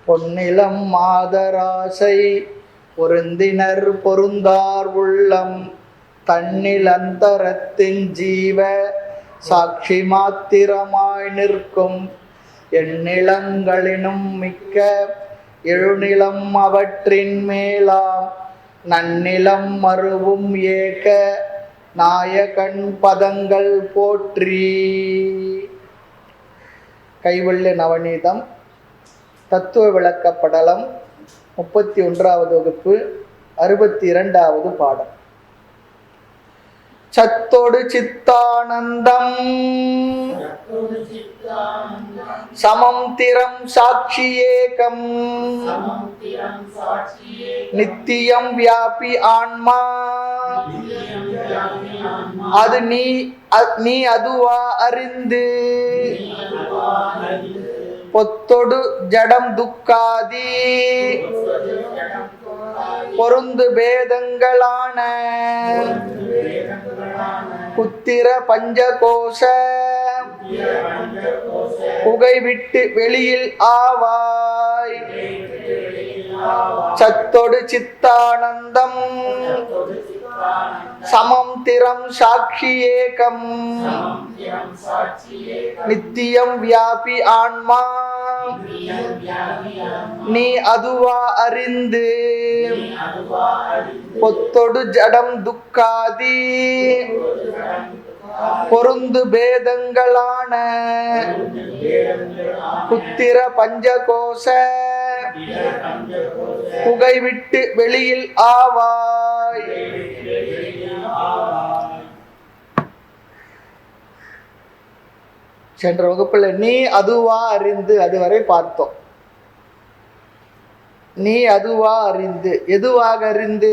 பொன்னிலம் மாதராசை பொருந்தினர் பொருந்தார் உள்ளம் தன்னிலந்தரத்தின் ஜீவ சாட்சி மாத்திரமாய் நிற்கும் எண்ணிலங்களினும் மிக்க எழுநிலம் அவற்றின் மேலாம் நன்னிலம் மறுவும் ஏக நாயகன் பதங்கள் போற்றி. கைவல்ய நவநீதம் தத்துவ விளக்கப்படலம் 31வது வகுப்பு 62வது பாடம். சத்தொடு சித்தானந்தம் சமம் திறம் சாட்சி ஏகம் நித்தியம் வியாபி ஆன்மா அது நீ அதுவா அறிந்து பொத்தொடு ஜடம் துக்காதி பொருந்து பேதங்களான புத்திர பஞ்சகோஷ புகை விட்டு வெளியில் ஆவாய். சத்தொடு சித்தானந்தம் சமம் திறம் சாட்சி ஏகம் நித்தியம் வியாபி ஆன்மா நீ அதுவா அறிந்து பொத்தொடு ஜடம் துக்காதி பொருந்து பேதங்களான புத்திர பஞ்சகோஷ புகை விட்டு வெளியில் ஆவாய். சென்ற வகுப்புல நீ அதுவா அறிந்து அதுவரை பார்த்தோம். நீ அதுவா அறிந்து எதுவாக அறிந்து?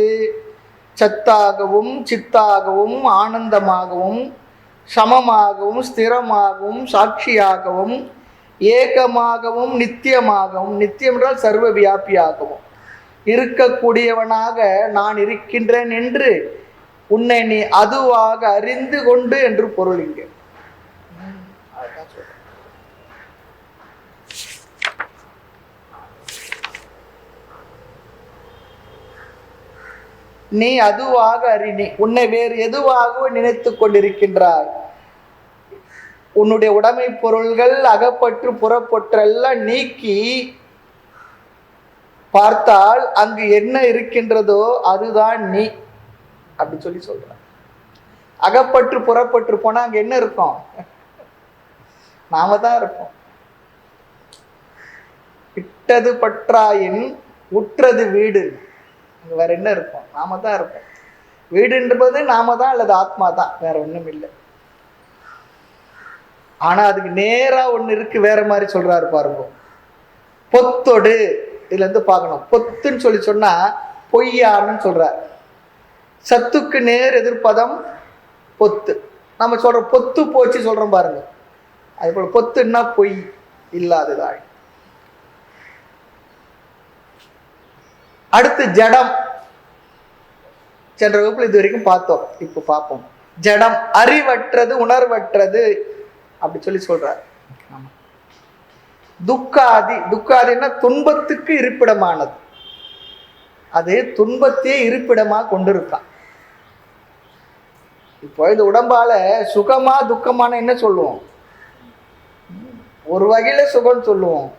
சத்தாகவும் சித்தாகவும் ஆனந்தமாகவும் சமமாகவும் ஸ்திரமாகவும் சாட்சியாகவும் ஏகமாகவும் நித்தியமாகவும், நித்தியம் என்றால் சர்வ வியாபியாகவும் இருக்கக்கூடியவனாக நான் இருக்கின்றேன் என்று உன்னை நீ அதுவாக அறிந்து கொண்டு என்று பொருள். இங்கே நீ அதுவாக அறினி, உன்னை வேறு எதுவாகவும் நினைத்து கொண்டிருக்கின்றாய். உன்னுடைய உடைமை பொருள்கள் அகப்பற்று புறப்பற்றெல்லாம் நீக்கி பார்த்தால் அங்கு என்ன இருக்கின்றதோ அதுதான் நீ அப்படி சொல்லி சொல்ற. அகப்பற்று புறப்பற்று போனா அங்க என்ன இருக்கும்? நாம தான் இருப்போம். இட்டது பற்றாயின் உற்றது வீடு, வேற என்ன இருக்கும்? நாம தான் இருப்போம். வீடுன்றது நாம தான் அல்லது ஆத்மா தான், வேற ஒண்ணும் இல்லை. ஆனா அதுக்கு நேரா ஒண்ணு இருக்கு, வேற மாதிரி சொல்றாரு பாருங்க. பொத்தொடு, இதுல இருந்து பார்க்கணும். பொத்துன்னு சொல்லி சொன்னா பொய்யான்னு சொல்றார். சத்துக்கு நேர் எதிர்ப்பதம் பொத்து. நம்ம சொல்றோம் பொத்து போச்சு சொல்றோம் பாருங்க. அது போல பொத்துன்னா பொய் இல்லாததாய். அடுத்து ஜடம். சென்ற வகுப்புல இது வரைக்கும் பார்த்தோம், இப்ப பார்ப்போம். ஜடம் அறிவற்றது உணர்வற்றது அப்படி சொல்லி சொல்றார். துக்காதி, துக்காதின்னா துன்பத்துக்கு இருப்பிடமானது. அது துன்பத்தையே இருப்பிடமா கொண்டிருக்கான். இப்போ இந்த உடம்பால சுகமா துக்கமான என்ன சொல்லுவோம்? ஒரு வகையில சுகம் சொல்லுவோம்,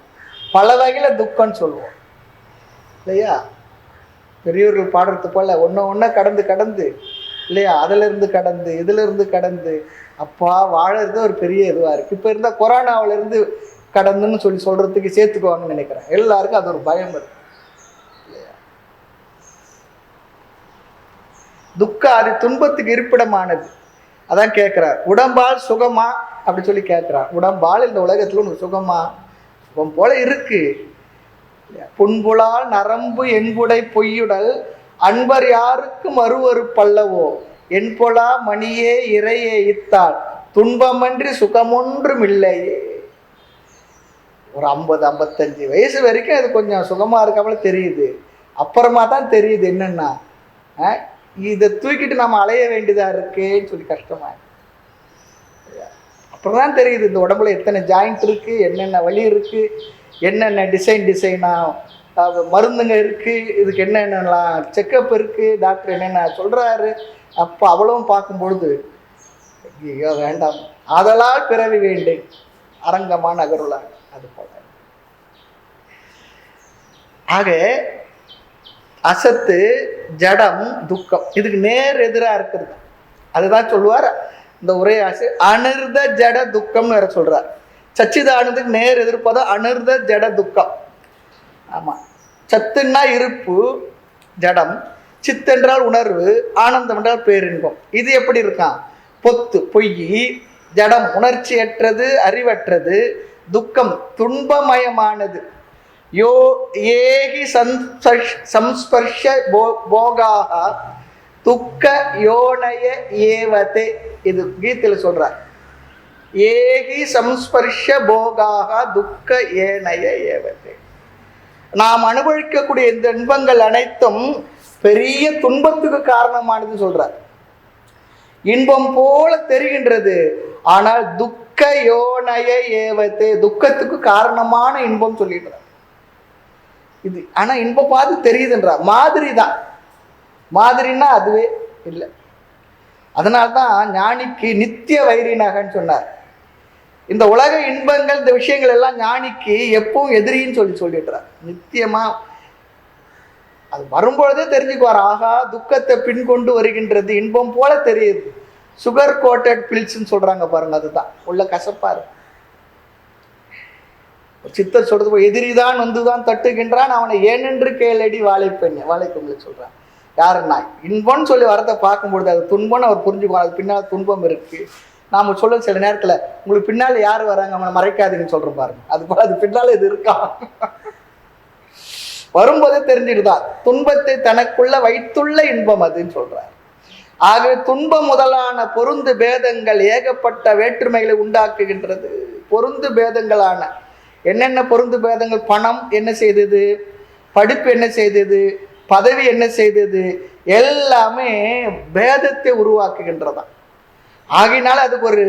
பல வகையில துக்கம்னு சொல்லுவோம் இல்லையா? பெரியவர்கள் பாடுறது போல ஒன்ன கடந்து கடந்து இல்லையா, அதுல இருந்து கடந்து இதுல இருந்து கடந்து அப்பா வாழறது ஒரு பெரிய இதுவா இருக்கு. இப்ப இருந்தா கொரோனாவில இருந்து கடந்துன்னு சொல்லி சொல்றதுக்கு சேர்த்துக்குவாங்கன்னு நினைக்கிறேன். எல்லாருக்கும் அது ஒரு பயம் இருக்கு. துக்கம் அது துன்பத்துக்கு இருப்பிடமானது. அதான் கேட்கிறார், உடம்பால் சுகமா அப்படி சொல்லி கேட்கிறார். உடம்பால் இந்த உலகத்துல உனக்கு சுகமா? சுகம் போல இருக்கு. புண்புலால் நரம்பு என்புடை பொய்யுடல் அன்பர் யாருக்கும் அருவருப்பல்லவோ என்பொலா மணியே இறையே இத்தால் துன்பமன்றி சுகமொன்றும் இல்லையே. ஒரு 50-55 வயசு வரைக்கும் அது கொஞ்சம் சுகமா இருக்காமல தெரியுது. அப்புறமா தான் தெரியுது என்னன்னா இதை தூக்கிட்டு நம்ம அலைய வேண்டியதா இருக்கேன்னு சொல்லி கஷ்டமா. அப்புறம் தான் தெரியுது இந்த உடம்புல எத்தனை ஜாயிண்ட் இருக்கு, என்னென்ன வலி இருக்கு, என்னென்ன டிசைனா மருந்துங்க இருக்குது, இதுக்கு என்னென்னலாம் செக்கப் இருக்குது, டாக்டர் என்னென்ன சொல்கிறாரு. அப்போ அவ்வளவும் பார்க்கும்பொழுது ஐயோ வேண்டாம், அதெல்லாம் பிறவி வேண்டேன் அரங்கமான அகருளாக. அது போல ஆக அசத்து ஜடம் துக்கம் இதுக்கு நேர் எதிராக இருக்கிறது. அதுதான் சொல்லுவார் இந்த உரையாசு அனிர்த ஜட துக்கம்னு வேற சொல்றார். சச்சிதானந்துக்கு நேர் எதிர்ப்பதான் அனிர்த ஜட துக்கம். ஆமா, சத்துன்னா இருப்பு ஜடம், சித்தென்றால் உணர்வு, ஆனந்தம் என்றால் பேரின்பம். இது எப்படி இருக்கான்? பொத்து பொய், ஜடம் உணர்ச்சியற்றது அறிவற்றது, துக்கம் துன்பமயமானது. யோ ஏகி சம்ஸ்பர்ஷ போகாக துக்க யோனய ஏவதே. இது கீதையில சொல்றார். ஏகி சம்ஸ்பர்ஷ போகாக துக்க ஏனய ஏவதே. நாம் அனுபவிக்கக்கூடிய இந்த இன்பங்கள் அனைத்தும் பெரிய துன்பத்துக்கு காரணமானது சொல்றார். இன்பம் போல தெரிகின்றது, ஆனால் துக்க யோனய ஏவதே, துக்கத்துக்கு காரணமான இன்பம் சொல்லிடுறார். இது ஆனா இன்பம் பார்த்து தெரியுதுன்றா மாதிரி தான். மாதிரின்னா அதுவே இல்லை. அதனால்தான் ஞானிக்கு நித்திய வைரினகன்னு சொன்னார். இந்த உலக இன்பங்கள் இந்த விஷயங்கள் எல்லாம் ஞானிக்கு எப்பவும் எதிரின்னு சொல்லிடுறார். நித்தியமா அது வரும்பொழுதே தெரிஞ்சுக்குவார். ஆகா, துக்கத்தை பின் கொண்டு வருகின்றது, இன்பம் போல தெரியுது. சுகர் கோட்டட் பில்ஸ்ன்னு சொல்றாங்க பாருங்க, அதுதான் உள்ள கசப்பா இருக்கு. சித்தர் சொல்றது எதிரிதான் வந்துதான் தட்டுகின்றான், அவனை ஏனென்று கேளடி வாழைப்பெண் வாழைப்பெண்களை சொல்றான். யாருன்னா இன்பம்னு சொல்லி வரதை பார்க்கும்பொழுது அது துன்பம்னு அவர் புரிஞ்சுக்குவார். அது பின்னால் துன்பம் இருக்கு. நாம சொல்ல சில நேரத்துல உங்களுக்கு பின்னால யார் வராங்க அவனை மறைக்காதீங்கன்னு சொல்ற பாருங்க. அது போல அது பின்னால இது இருக்கா வரும்போதே தெரிஞ்சிடுதான். துன்பத்தை தனக்குள்ள வைத்துள்ள இன்பம் அதுன்னு சொல்றார். ஆகவே துன்பம் முதலான பொருந்து பேதங்கள் ஏகப்பட்ட வேற்றுமைகளை உண்டாக்குகின்றது. பொருந்து பேதங்களான என்னென்ன பொருந்து பேதங்கள்? பணம் என்ன செய்தது, படிப்பு என்ன செய்தது, பதவி என்ன செய்தது, எல்லாமே பேதத்தை உருவாக்குகின்றதான். ஆகினால அதுக்கு ஒரு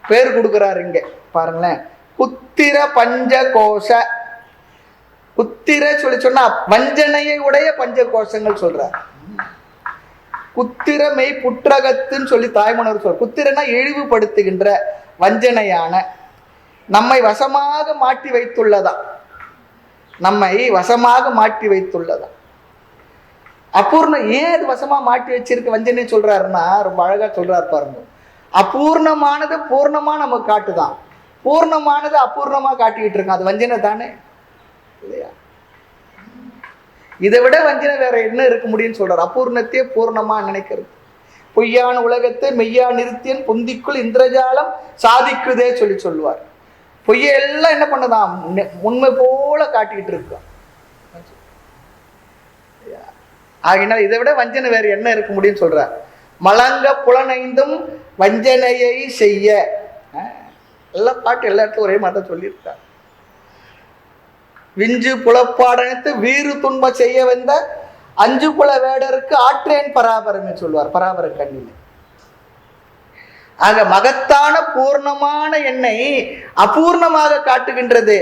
பேர் கொடுக்கிறாரு இங்க பாருங்களேன். குத்திர பஞ்ச கோஷ. குத்திர சொல்லி சொன்னா வஞ்சனையை உடைய பஞ்ச கோஷங்கள் சொல்றார். குத்திர மெய் புற்றகத்துன்னு சொல்லி தாய்மனர் சொல்ற. குத்திரனா இழிவுபடுத்துகின்ற வஞ்சனையான, நம்மை வசமாக மாற்றி வைத்துள்ளதா, நம்மை வசமாக மாற்றி வைத்துள்ளதா. அபூர்ணம் ஏன் அது வசமா மாட்டி வச்சிருக்கு வஞ்சனை சொல்றாருன்னா ரொம்ப அழகா சொல்றாரு பாருங்க. அபூர்ணமானது பூர்ணமா நமக்கு காட்டுதான், பூர்ணமானது அபூர்ணமா காட்டிக்கிட்டு இருக்கான். அது வஞ்சனை தானே இல்லையா? இதை விட வஞ்சனை வேற என்ன இருக்க முடியும்னு சொல்றாரு. அபூர்ணத்தையே பூர்ணமா நினைக்கிறது. பொய்யான உலகத்தை மெய்யா நிறுத்தியன் புந்திக்குள் இந்திரஜாலம் சாதிக்குதே சொல்லுவார். பொய்யெல்லாம் என்ன பண்ணதான் உண்மை போல காட்டிக்கிட்டு இருக்கோம். ஆகினால் இதை விட வஞ்சனை வேற என்ன இருக்க முடியும்னு சொல்ற. மலங்க புலனைந்தும் வஞ்சனையை செய்ய. எல்லா பாட்டு எல்லா இடத்துல ஒரே மாதிரி தான் சொல்லியிருக்கார். விஞ்சு புலப்பாடனைத்து வீறு துன்ப செய்ய வந்த அஞ்சு புல வேடருக்கு ஆற்றேன் பராபரமே சொல்வார் பராபர கண்ணில். ஆக மகத்தான பூர்ணமான எண்ணெய் அபூர்ணமாக காட்டுகின்றது,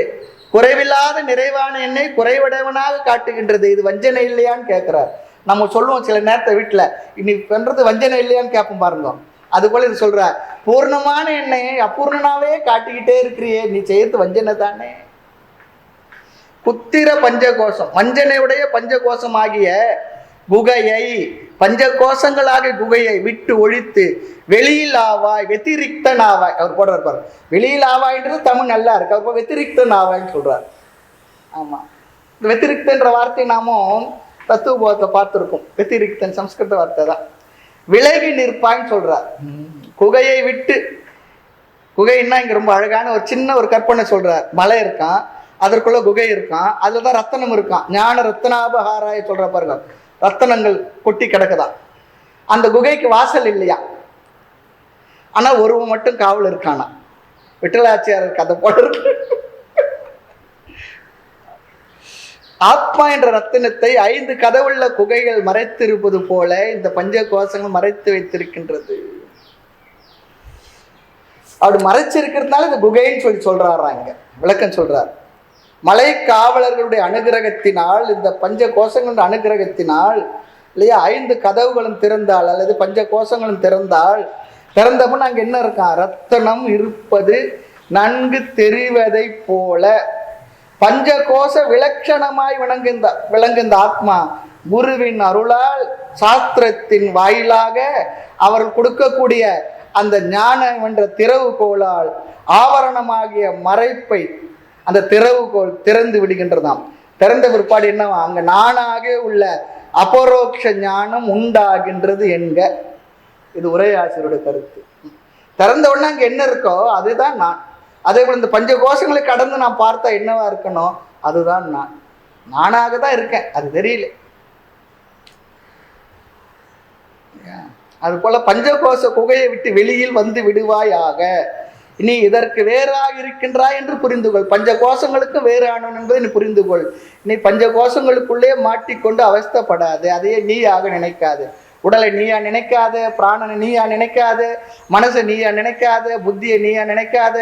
குறைவில்லாத நிறைவான எண்ணெய் குறைவடைவனாக காட்டுகின்றது. இது வஞ்சனை இல்லையான்னு கேட்கிறார். நம்ம சொல்லுவோம் சில நேரத்தை வீட்டுல இன்னைக்கு பண்றது வஞ்சனை இல்லையான்னு கேட்போம் பாருங்க. அது போல இது சொல்ற, பூர்ணமான எண்ணெயை அபூர்ணனாவே காட்டிக்கிட்டே இருக்கிறியே, நீ செய்யறது வஞ்சனை தானே. குத்திர பஞ்சகோஷம், வஞ்சனையுடைய பஞ்சகோஷம் ஆகிய குகையை, பஞ்ச கோஷங்களாகிய குகையை விட்டு ஒழித்து வெளியில் ஆவாய் வெத்திரிக்தன் ஆவாய். அவர் போடுறார் பாரு, வெளியில் ஆவாய்ன்றது தமிழ் நல்லா இருக்கு. அவர் வெத்திரிக்தன் ஆவாய்ன்னு சொல்றார். ஆமா, இந்த வெத்திரிக்தன்ற வார்த்தை நாமும் தத்துவபோதத்தை பார்த்துருக்கோம். வெத்திரிக்தன் சம்ஸ்கிருத வார்த்தை தான். விலகி நிற்பாய்ன்னு சொல்றார். குகையை விட்டு, குகைன்னா இங்க ரொம்ப அழகான ஒரு சின்ன ஒரு கற்பனை சொல்றார். மலை இருக்கான், அதற்குள்ள குகை இருக்கான், அதுலதான் ரத்தனம் இருக்கான். ஞான ரத்தனாபகாராய சொல்ற பாருங்க, ரத்தனங்கள் கொட்டி கிடக்குதான். அந்த குகைக்கு வாசல் இல்லையா, ஆனா ஒருவன் மட்டும் காவல் இருக்கானா. விட்டலாச்சியார் கதை போல இருக்கு. ஆத்மா என்ற ரத்தினத்தை 5 கதவுள்ள குகைகள் மறைத்திருப்பது போல இந்த பஞ்ச கோஷங்கள் மறைத்து வைத்திருக்கின்றது. அப்படி மறைச்சிருக்கிறதுனால இந்த குகைன்னு சொல்றாராங்க, விளக்கம் சொல்றார். மலை காவலர்களுடைய அனுகிரகத்தினால், இந்த பஞ்ச கோஷங்களுடைய அனுகிரகத்தினால் இல்லையா, 5 கதவுகளும் திறந்தால் அல்லது பஞ்ச கோஷங்களும் திறந்தப்ப அங்கே என்ன இருக்கான்? ரத்தனம் இருப்பது நன்கு தெரிவதை போல பஞ்ச கோஷ விலட்சணமாய் விளங்குகின்ற ஆத்மா குருவின் அருளால் சாஸ்திரத்தின் வாயிலாக அவர்கள் கொடுக்கக்கூடிய அந்த ஞானம் என்ற திறவுகோலால் ஆவரணமாகிய மறைப்பை அந்த திறவுகோல் திறந்து விடுகின்றதாம். திறந்த பிற்பாடு என்னவா? அங்க நானாக உள்ள அபரோக்ஷ ஞானம் உண்டாகின்றது என்க. இது உரையாசிரியருடைய கருத்து. திறந்த உடனே அங்க என்ன இருக்கோ அதுதான் நான். அதே போல இந்த பஞ்ச கோஷங்களை கடந்து நான் பார்த்தா என்னவா இருக்கணும்? அதுதான் நான். நானாக தான் இருக்கேன், அது தெரியல. அது போல பஞ்சகோஷ குகையை விட்டு வெளியில் வந்து விடுவாயாக. நீ இதற்கு வேறாக இருக்கின்றாய் என்று புரிந்துகொள். பஞ்ச கோஷங்களுக்கு வேறு ஆனவன் என்பதை நீ புரிந்துகொள். நீ பஞ்ச கோஷங்களுக்குள்ளே மாட்டிக்கொண்டு அவஸ்தைப்படாது. அதையே நீயாக நினைக்காது. உடலை நீயா நினைக்காத, பிராணனை நீயா நினைக்காத, மனசை நீயா நினைக்காத, புத்தியை நீயா நினைக்காத.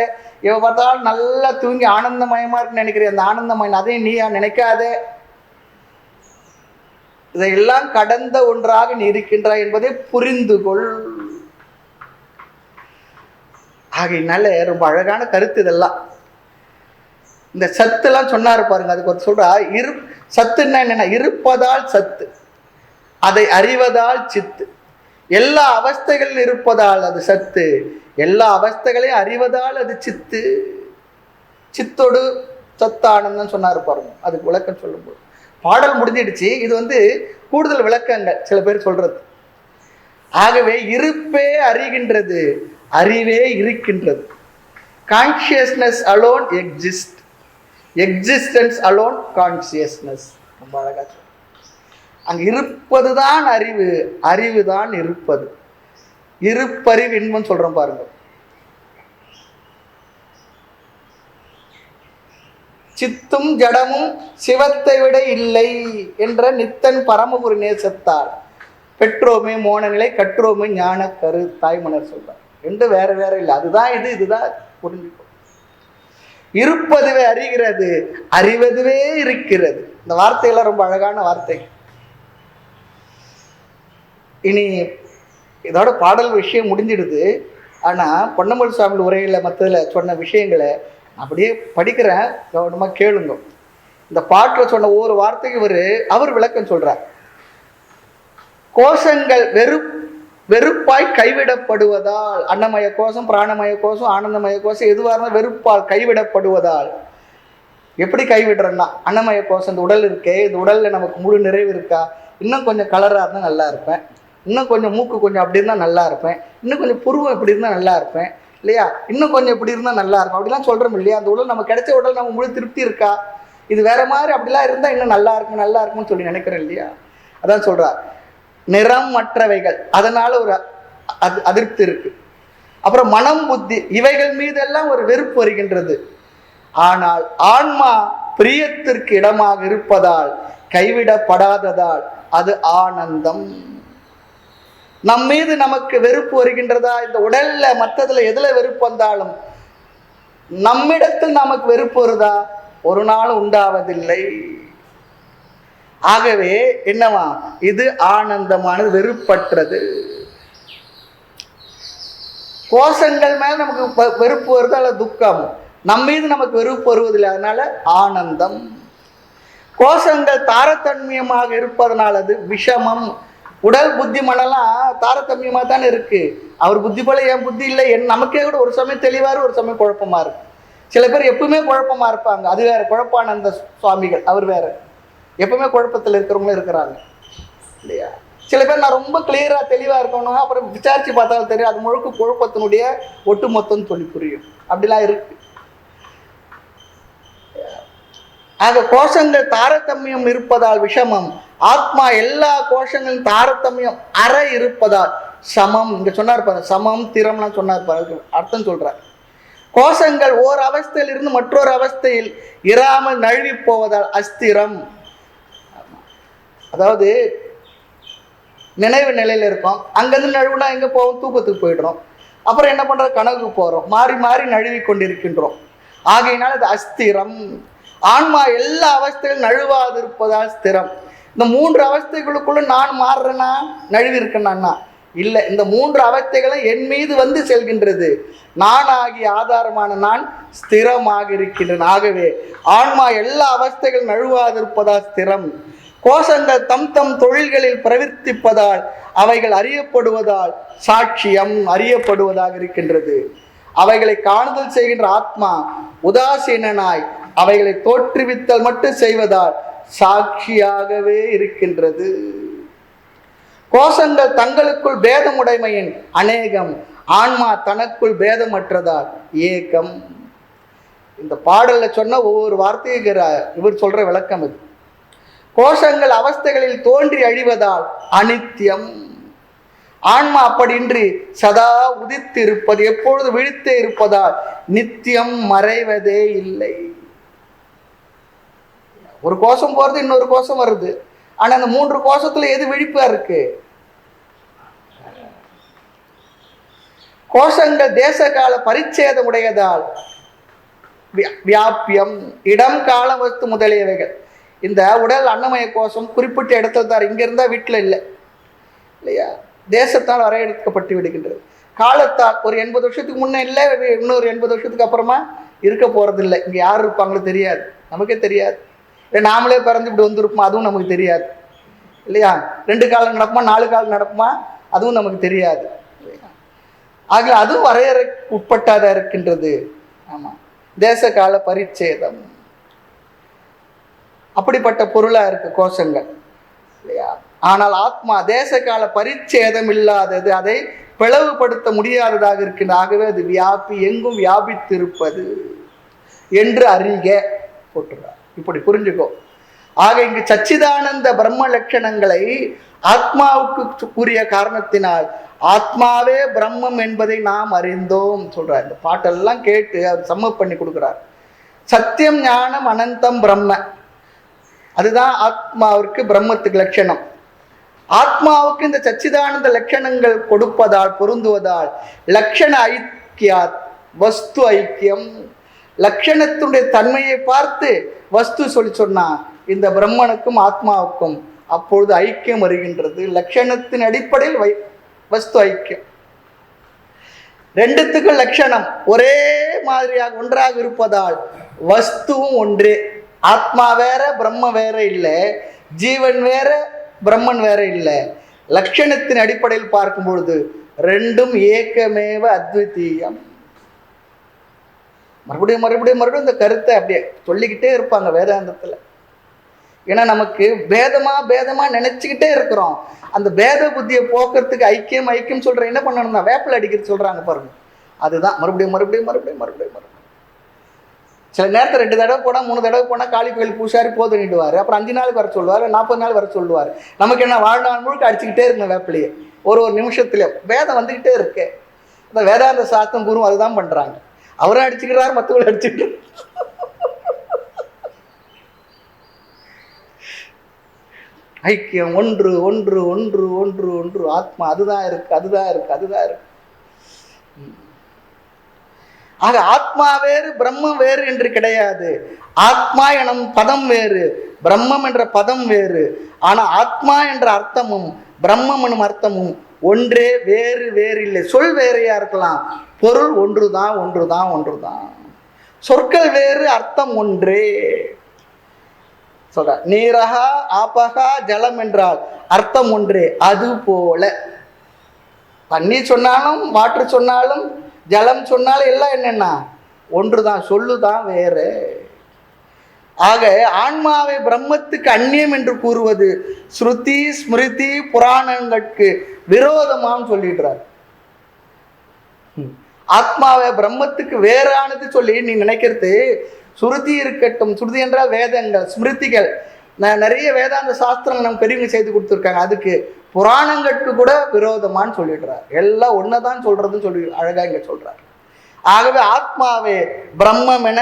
இவ பார்த்தாலும் நல்லா தூங்கி ஆனந்தமயமா இருக்குன்னு நினைக்கிறேன். அந்த ஆனந்தமயம் அதையும் நீயா நினைக்காத. இதையெல்லாம் கடந்த ஒன்றாக நீ இருக்கின்றாய் என்பதை புரிந்துகொள். ஆகையினால ரொம்ப அழகான கருத்து இதெல்லாம். இந்த சத்துலாம் சொன்னாரு பாருங்க. அதுக்கு ஒரு சொல்றா, சத்துன்னா என்னன்னா, இருப்பதால் சத்து, அதை அறிவதால் சித்து. எல்லா அவஸ்தைகளில் இருப்பதால் அது சத்து, எல்லா அவஸ்தைகளையும் அறிவதால் அது சித்து. சித்தோடு சத்தானந்தம் சொன்னாரு பாருங்க. அதுக்கு விளக்கம் சொல்லும்போது பாடல் முடிஞ்சிடுச்சு. இது கூடுதல் விளக்கங்கள் சில பேர் சொல்றது. ஆகவே இருப்பே அறிகின்றது, அறிவே இருக்கின்றது. Consciousness alone exist, existence alone consciousness. ரொம்ப அழகா சொல்ல. அங்க இருப்பதுதான் அறிவு, அறிவுதான் இருப்பது. இருப்பறிவு இன்பம் சொல்றோம் பாருங்க. சித்தும் ஜடமும் சிவத்தை விட இல்லை என்ற நித்தன் பரமகுரு நேசத்தால் பெற்றோமே மோன நிலை, கற்றோமே ஞான கரு தாய்மனர் சொல்றார். ரெண்டு வேற வேற இல்லை. அதுதான் இது, இதுதான் புரிஞ்சுக்கோ. இருப்பதுவே அறிகிறது, அறிவதுவே இருக்கிறது. இந்த வார்த்தையெல்லாம் ரொம்ப அழகான வார்த்தை. இனி இதோட பாடல் விஷயம் முடிஞ்சிடுது. ஆனா பொன்னம்பல சுவாமி உரையில மற்றதுல சொன்ன விஷயங்களை அப்படியே படிக்கிறேன், கவனமா கேளுங்க. இந்த பாட்டில் சொன்ன ஒவ்வொரு வார்த்தைக்கு அவர் விளக்கம் சொல்றார். கோஷங்கள் வெறுப்பாய் கைவிடப்படுவதால், அன்னமய கோஷம், பிராணமய கோஷம், ஆனந்தமய கோஷம் எதுவாக இருந்தாலும் வெறுப்பால் கைவிடப்படுவதால். எப்படி கைவிடுறேன்னா, அன்னமய கோஷம் இந்த உடல் இருக்கே, இந்த உடல்ல நமக்கு முழு நிறைவு இருக்கா, இன்னும் கொஞ்சம் கலராக இருந்தால் நல்லா இருப்பேன், இன்னும் கொஞ்சம் மூக்கு கொஞ்சம் அப்படி இருந்தால் நல்லா இருப்பேன், இன்னும் கொஞ்சம் புருவம் இப்படி இருந்தால் நல்லா இருப்பேன் இல்லையா, இன்னும் கொஞ்சம் இப்படி இருந்தால் நல்லா இருக்கும் அப்படிலாம் சொல்கிறோம் இல்லையா. அந்த உடல் நம்ம கிடைச்ச உடல் நம்ம முழு திருப்தி இருக்கா, இது வேற மாதிரி அப்படிலாம் இருந்தால் இன்னும் நல்லா இருக்கும் நல்லா இருக்கும்னு சொல்லி நினைக்கிறேன் இல்லையா. அதான் சொல்றா, நிறம் மற்றவைகள் அதனால ஒரு அதிருப்தி இருக்கு. அப்புறம் மனம் புத்தி இவைகள் மீதெல்லாம் ஒரு வெறுப்பு வருகின்றது. ஆனால் ஆன்மா பிரியத்திற்கு இடமாக இருப்பதால், கைவிடப்படாததால் அது ஆனந்தம். நம் மீது நமக்கு வெறுப்பு வருகின்றதா, இந்த உடல்ல மற்றதுல எதுல வெறுப்பு வந்தாலும் நம்மிடத்தில் நமக்கு வெறுப்பு வருதா, ஒரு நாள் உண்டாவதில்லை. ஆகவே என்னவா, இது ஆனந்தமானது, வெறுப்பற்றது. கோஷங்கள் மேல நமக்கு வெறுப்பு வருது அல்ல துக்கம், நம் மீது நமக்கு வெறுப்பு வருவதில்லை, அதனால ஆனந்தம். கோஷங்கள் தாரதமியமாக இருப்பதனால் அது விஷமம். உடல் புத்தி மனெல்லாம் தாரதமியமா தானே இருக்கு. அவர் புத்தி போல என் புத்தி இல்லை, நமக்கே கூட ஒரு சமயம் தெளிவாரு, ஒரு சமயம் குழப்பமா இருக்கு. சில பேர் எப்பவுமே குழப்பமா இருப்பாங்க, அது வேற. குழப்பானந்த சுவாமிகள் அவர் வேற, எப்பவுமே குழப்பத்தில் இருக்கிறவங்களும் இருக்கிறாங்க இல்லையா. சில பேர் நான் ரொம்ப கிளியரா தெளிவா இருக்கணும், அப்புறம் விசாரிச்சு பார்த்தாலும் தெரியும் அது முழுக்க குழப்பத்தினுடைய ஒட்டுமொத்தம் சொல்லி புரியும். அப்படிலாம் இருக்கு. ஆக கோஷங்கள் தாரதமியம் இருப்பதால் விஷமம், ஆத்மா எல்லா கோஷங்களும் தாரதமியம் அற இருப்பதால் சமம். இங்க சொன்னார் பாரு, சமம் திறம்லாம் சொன்னார் பாரு, அர்த்தம் சொல்றார். கோஷங்கள் ஓர் அவஸ்தையில் இருந்து மற்றொரு அவஸ்தையில் இராமல் நழுவி போவதால் அஸ்திரம். அதாவது நினைவு நிலையில இருக்கோம், அங்கிருந்து நழுவுனா எங்க போவோம், தூக்கத்துக்கு போயிடுறோம். அப்புறம் என்ன பண்றோம், கனவுக்கு போறோம், மாறி மாறி நழுவி கொண்டிருக்கின்றோம். ஆகையினால் அது அஸ்திரம். ஆன்மா எல்லா அவஸ்தைகளும் நழுவாது இருப்பதால் ஸ்திரம். இந்த 3 அவஸ்தைகளுக்குள்ள நான் மாறுறேன்னா, நழுவி இருக்கேன்னா இல்லை. இந்த 3 அவஸ்தைகளும் என் மீது வந்து செல்கின்றது. நான் ஆகிய ஆதாரமான நான் ஸ்திரமாக இருக்கின்றன. ஆகவே ஆன்மா எல்லா அவஸ்தைகளும் நழுவாது இருப்பதால் ஸ்திரம். கோஷங்கள் தம் தம் தொழில்களில் பிரவர்த்திப்பதால் அவைகள் அறியப்படுவதால் சாட்சியம் அறியப்படுவதாக இருக்கின்றது. அவைகளை காணுதல் செய்கின்ற ஆத்மா உதாசீனாய் அவைகளை தோற்றுவித்தல் மட்டும் செய்வதால் சாட்சியாகவே இருக்கின்றது. கோஷங்கள் தங்களுக்குள் பேதமுடைமையின் அநேகம், ஆன்மா தனக்குள் பேதமற்றதால் ஏகம். இந்த பாடல்ல சொன்ன ஒவ்வொரு வார்த்தைக்கு இவர் சொல்ற விளக்கம் இது. கோஷங்கள் அவஸ்தைகளில் தோன்றி அழிவதால் அனித்தியம். ஆன்மா அப்படின்றி சதா உதித்து இருப்பது, எப்பொழுது விழித்தே இருப்பதால் நித்தியம், மறைவதே இல்லை. ஒரு கோஷம் போறது, இன்னொரு கோஷம் வருது. ஆனா அந்த 3 கோஷத்துல எது விழிப்பா இருக்கு? கோஷங்கள் தேச கால பரிச்சேதம் உடையதால் வியாபியம், இடம் கால வஸ்து முதலியவைகள். இந்த உடல் அன்னமய கோஷம் குறிப்பிட்ட இடத்துல தான், இங்க இருந்தா வீட்டுல இல்லை இல்லையா, தேசத்தால் வரையறுக்கப்பட்டு விடுகின்றது. காலத்தால் ஒரு 80 வருஷத்துக்கு முன்னே இல்லை, இன்னொரு 80 வருஷத்துக்கு அப்புறமா இருக்க போறது இல்லை. இங்க யார் இருப்பாங்களோ தெரியாது, நமக்கே தெரியாது. இல்லை நாமளே பிறந்து இப்படி வந்திருப்போம், அதுவும் நமக்கு தெரியாது இல்லையா. 2 காலம் நடக்குமா, 4 காலம் நடக்குமா, அதுவும் நமக்கு தெரியாது. ஆக அதுவும் வரையறை உட்பட்டாதான் இருக்கின்றது. ஆமா, தேச கால பரிச்சேதம் அப்படிப்பட்ட பொருளா இருக்கு கோஷங்கள் இல்லையா. ஆனால் ஆத்மா தேச கால பரிச்சேதம் இல்லாதது, அதை பிளவுபடுத்த முடியாததாக இருக்கின்ற. ஆகவே அது வியாபி, எங்கும் வியாபித்திருப்பது என்று அறிக போட்டுறார். இப்படி புரிஞ்சுக்கோ. ஆக இங்கு சச்சிதானந்த பிரம்ம லட்சணங்களை ஆத்மாவுக்கு கூறிய காரணத்தினால் ஆத்மாவே பிரம்மம் என்பதை நாம் அறிந்தோம் சொல்றார். இந்த பாட்டெல்லாம் கேட்டு அவர் சம்மப் பண்ணி கொடுக்கிறார். சத்தியம் ஞானம் அனந்தம் பிரம்ம, அதுதான் ஆத்மாவிற்கு பிரம்மத்துக்கு லட்சணம். ஆத்மாவுக்கு இந்த சச்சிதானந்த லட்சணங்கள் கொடுப்பதால், பொருந்துவதால் லட்சண ஐக்கியா வஸ்து ஐக்கியம். லட்சணத்துடைய தன்மையை பார்த்து வஸ்து சொல்லி சொன்னா இந்த பிரம்மனுக்கும் ஆத்மாவுக்கும் அப்பொழுது ஐக்கியம் வருகின்றது. லட்சணத்தின் அடிப்படையில் வஸ்து ஐக்கியம். ரெண்டுத்துக்கு லட்சணம் ஒரே மாதிரியாக ஒன்றாக இருப்பதால் வஸ்துவும் ஒன்றே. ஆத்மா வேற பிரம்ம வேற இல்லை, ஜீவன் வேற பிரம்மன் வேற இல்லை. லட்சணத்தின் அடிப்படையில் பார்க்கும் பொழுது ரெண்டும் ஏக்கமேவ அத்விதீயம். மறுபடியும் மறுபடியும் மறுபடியும் இந்த கருத்தை அப்படியே சொல்லிக்கிட்டே இருப்பாங்க வேதாந்தத்துல. ஏன்னா நமக்கு பேதமா நினைச்சுக்கிட்டே இருக்கிறோம். அந்த பேத புத்தியை போக்குறதுக்கு ஐக்கியம் ஐக்கியம் சொல்ற என்ன பண்ணணும்னா வேப்பில் அடிக்கிறது சொல்றாங்க பாருங்க. அதுதான் மறுபடியும் மறுபடியும் மறுபடியும் மறுபடியும் மறுபடியும். சில நேரத்தில் 2 தடவை போனா 3 தடவை போனா காளி கோயில் பூசாரி போதுன்னுடுவாரு. அப்புறம் 5 நாள் வர சொல்லுவாரு, 40 நாள் வர சொல்லுவாரு. நமக்கு என்ன வாழ்நாள் முழுக்க அடிச்சுக்கிட்டே இருந்த வேப்பிலையே ஒரு நிமிஷத்துல வேதம் வந்துகிட்டே இருக்கு. அந்த வேதாந்த சாஸ்திரம் குரு அதுதான் பண்றாங்க. அவரும் அடிச்சுக்கிறாரு, மற்றவங்களும் அடிச்சுக்கிட்டு. ஐக்கியம் ஒன்று ஒன்று ஒன்று ஒன்று ஒன்று ஆத்மா அதுதான் இருக்கு, அதுதான் இருக்கு, அதுதான் இருக்கு. ஆக ஆத்மா வேறு பிரம்மம் வேறு என்று கிடையாது. ஆத்மா எனும் பதம் வேறு, பிரம்மம் என்ற பதம் வேறு. ஆனா ஆத்மா என்ற அர்த்தமும் பிரம்மம் எனும் அர்த்தமும் ஒன்றே, வேறு வேறு இல்லை. சொல் வேறையா இருக்கலாம், பொருள் ஒன்றுதான் ஒன்றுதான் ஒன்றுதான். சொற்கள் வேறு, அர்த்தம் ஒன்றே. சொல்ற நீரகா ஆபகா ஜலம் என்றால் அர்த்தம் ஒன்றே. அது போல தண்ணீர் சொன்னாலும் வாட்டர் சொன்னாலும் ஜலம் சொன்னாலும் எல்லாம் என்னன்னா ஒன்றுதான், சொல்லுதான் வேறு. ஆக ஆன்மாவை பிரம்மத்துக்கு அந்நியம் என்று கூறுவது ஸ்ருதி ஸ்மிருதி புராணங்களுக்கு விரோதமாம் சொல்லிடுறார். ஆத்மாவை பிரம்மத்துக்கு வேறானது சொல்லி நீ நினைக்கிறது சுருதி இருக்கட்டும். சுருதி என்றால் வேதங்கள், ஸ்மிருதிகள். நிறைய வேதாந்த சாஸ்திரங்கள் நம்ம பெரியவங்க செய்து கொடுத்துருக்காங்க. அதுக்கு புராணங்களுக்கு கூட விரோதமான்னு சொல்லிடுறார். எல்லாம் ஒன்னதான் சொல்றதுன்னு சொல்லி அழகா இங்க சொல்றார். ஆகவே ஆத்மாவே பிரம்மம் என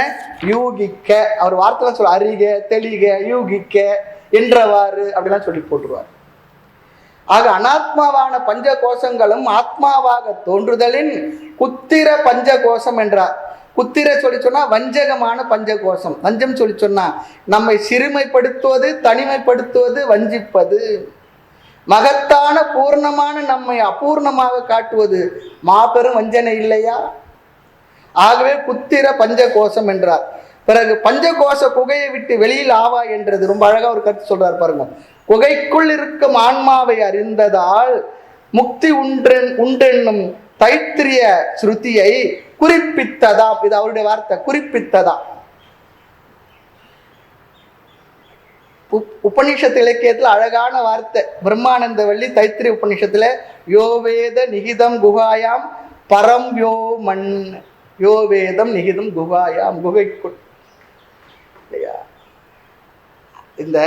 யூகிக்க, அவர் வார்த்தைலாம் சொல்ல அறிக தெளிக யூகிக்க என்றவாறு அப்படிலாம் சொல்லி போட்டுருவார். ஆக அனாத்மாவான பஞ்ச கோஷங்களும் ஆத்மாவாக தோன்றுதலின் குத்திர பஞ்ச கோஷம் என்றார். குத்திர சொல்லி சொன்னா வஞ்சகமான பஞ்சகோஷம். வஞ்சம் சொல்லி சொன்னா நம்மை சிறுமைப்படுத்துவது, தனிமைப்படுத்துவது, வஞ்சிப்பது. மகத்தான பூர்ணமான நம்மை அபூர்ணமாக காட்டுவது மாபெரும் வஞ்சனை இல்லையா? ஆகவே குத்திர பஞ்சகோஷம் என்றார். பிறகு பஞ்சகோஷ குகையை விட்டு வெளியில் ஆவா என்றது ரொம்ப அழகா ஒரு கருத்து சொல்றார் பாருங்க. குகைக்குள் இருக்கும் ஆன்மாவை அறிந்ததால் முக்தி உண்டென்னும் தைத்திரிய ஸ்ருதியை குறிப்பித்ததா. இது அவருடைய வார்த்தை, குறிப்பித்ததா. உபநிஷத்து இலக்கியத்துல அழகான வார்த்தை. பிரம்மானந்த வள்ளி தைத்திரிய உபநிஷத்துல யோவேத நிகிதம் குகாயாம் பரம் யோ மண், யோவேதம் நிகிதம் குகாயாம், குகைக்குள். இந்த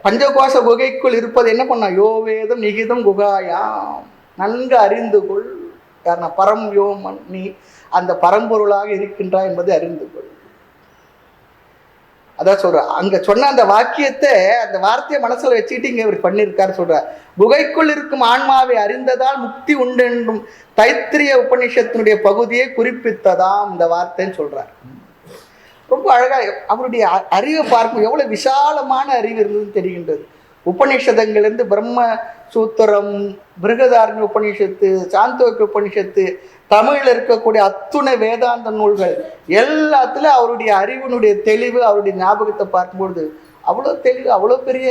பஞ்சகோஷ குகைக்குள் இருப்பது என்ன பண்ணா? யோவேதம் நிகிதம் குகாயாம், நன்கு அறிந்து கொள். யாருன்னா பரம் யோ மண், நீ அந்த பரம்பொருளாக இருக்கின்றா என்பதை அறிந்து கொள். அதான் சொல்ற. அங்க சொன்ன அந்த வாக்கியத்தை, அந்த வார்த்தையை மனசுல வச்சுக்கிட்டு இங்க இவர் பண்ணியிருக்காரு. சொல்ற குகைக்குள் இருக்கும் ஆன்மாவை அறிந்ததால் முக்தி உண்டு என்றும் தைத்திரிய உபநிஷத்தினுடைய பகுதியை குறிப்பித்ததாம் இந்த வார்த்தைன்னு சொல்றார். ரொம்ப அழகா அவருடைய அறிவை பார்க்கும் எவ்வளவு விசாலமான அறிவு இருந்ததுன்னு தெரிகின்றது. உபநிஷதங்கள்லேருந்து பிரம்ம சூத்திரம், பிருகதாரண்ய உபநிஷத்து, சாந்தோக்கிய உபநிஷத்து, தமிழில் இருக்கக்கூடிய அத்துணை வேதாந்த நூல்கள் எல்லாத்துலேயும் அவருடைய அறிவினுடைய தெளிவு, அவருடைய ஞாபகத்தை பார்க்கும்பொழுது அவ்வளோ தெளிவு, அவ்வளோ பெரிய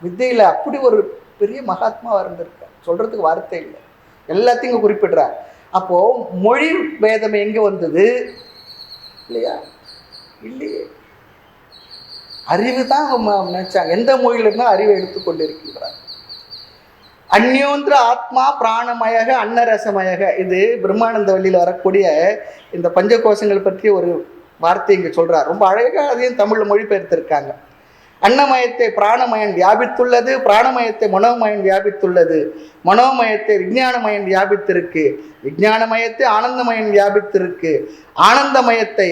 வித்தையில் அப்படி ஒரு பெரிய மகாத்மாவாக இருந்திருக்கார். சொல்றதுக்கு வார்த்தை இல்லை, எல்லாத்தையும் குறிப்பிடுறார். அப்போ மொழி வேதம் எங்கே வந்தது? இல்லையா? இல்லையே. அறிவு தான் நினைச்சாங்க. எந்த மொழியில இருந்தால் அறிவை எடுத்துக்கொண்டிருக்கின்றார். அந்யோந்திர ஆத்மா பிராணமயக அன்னரசமயக, இது பிரம்மானந்த வள்ளியில் வரக்கூடிய இந்த பஞ்சகோஷங்கள் பற்றி ஒரு வார்த்தை இங்கே சொல்றார். ரொம்ப அழகாக அதையும் தமிழில் மொழிபெயர்த்திருக்காங்க. அன்னமயத்தை பிராணமயன் வியாபித்துள்ளது, பிராணமயத்தை மனோமயன் வியாபித்துள்ளது, மனோமயத்தை விஞ்ஞானமயன் வியாபித்திருக்கு, விஞ்ஞானமயத்தை ஆனந்தமயன் வியாபித்திருக்கு, ஆனந்தமயத்தை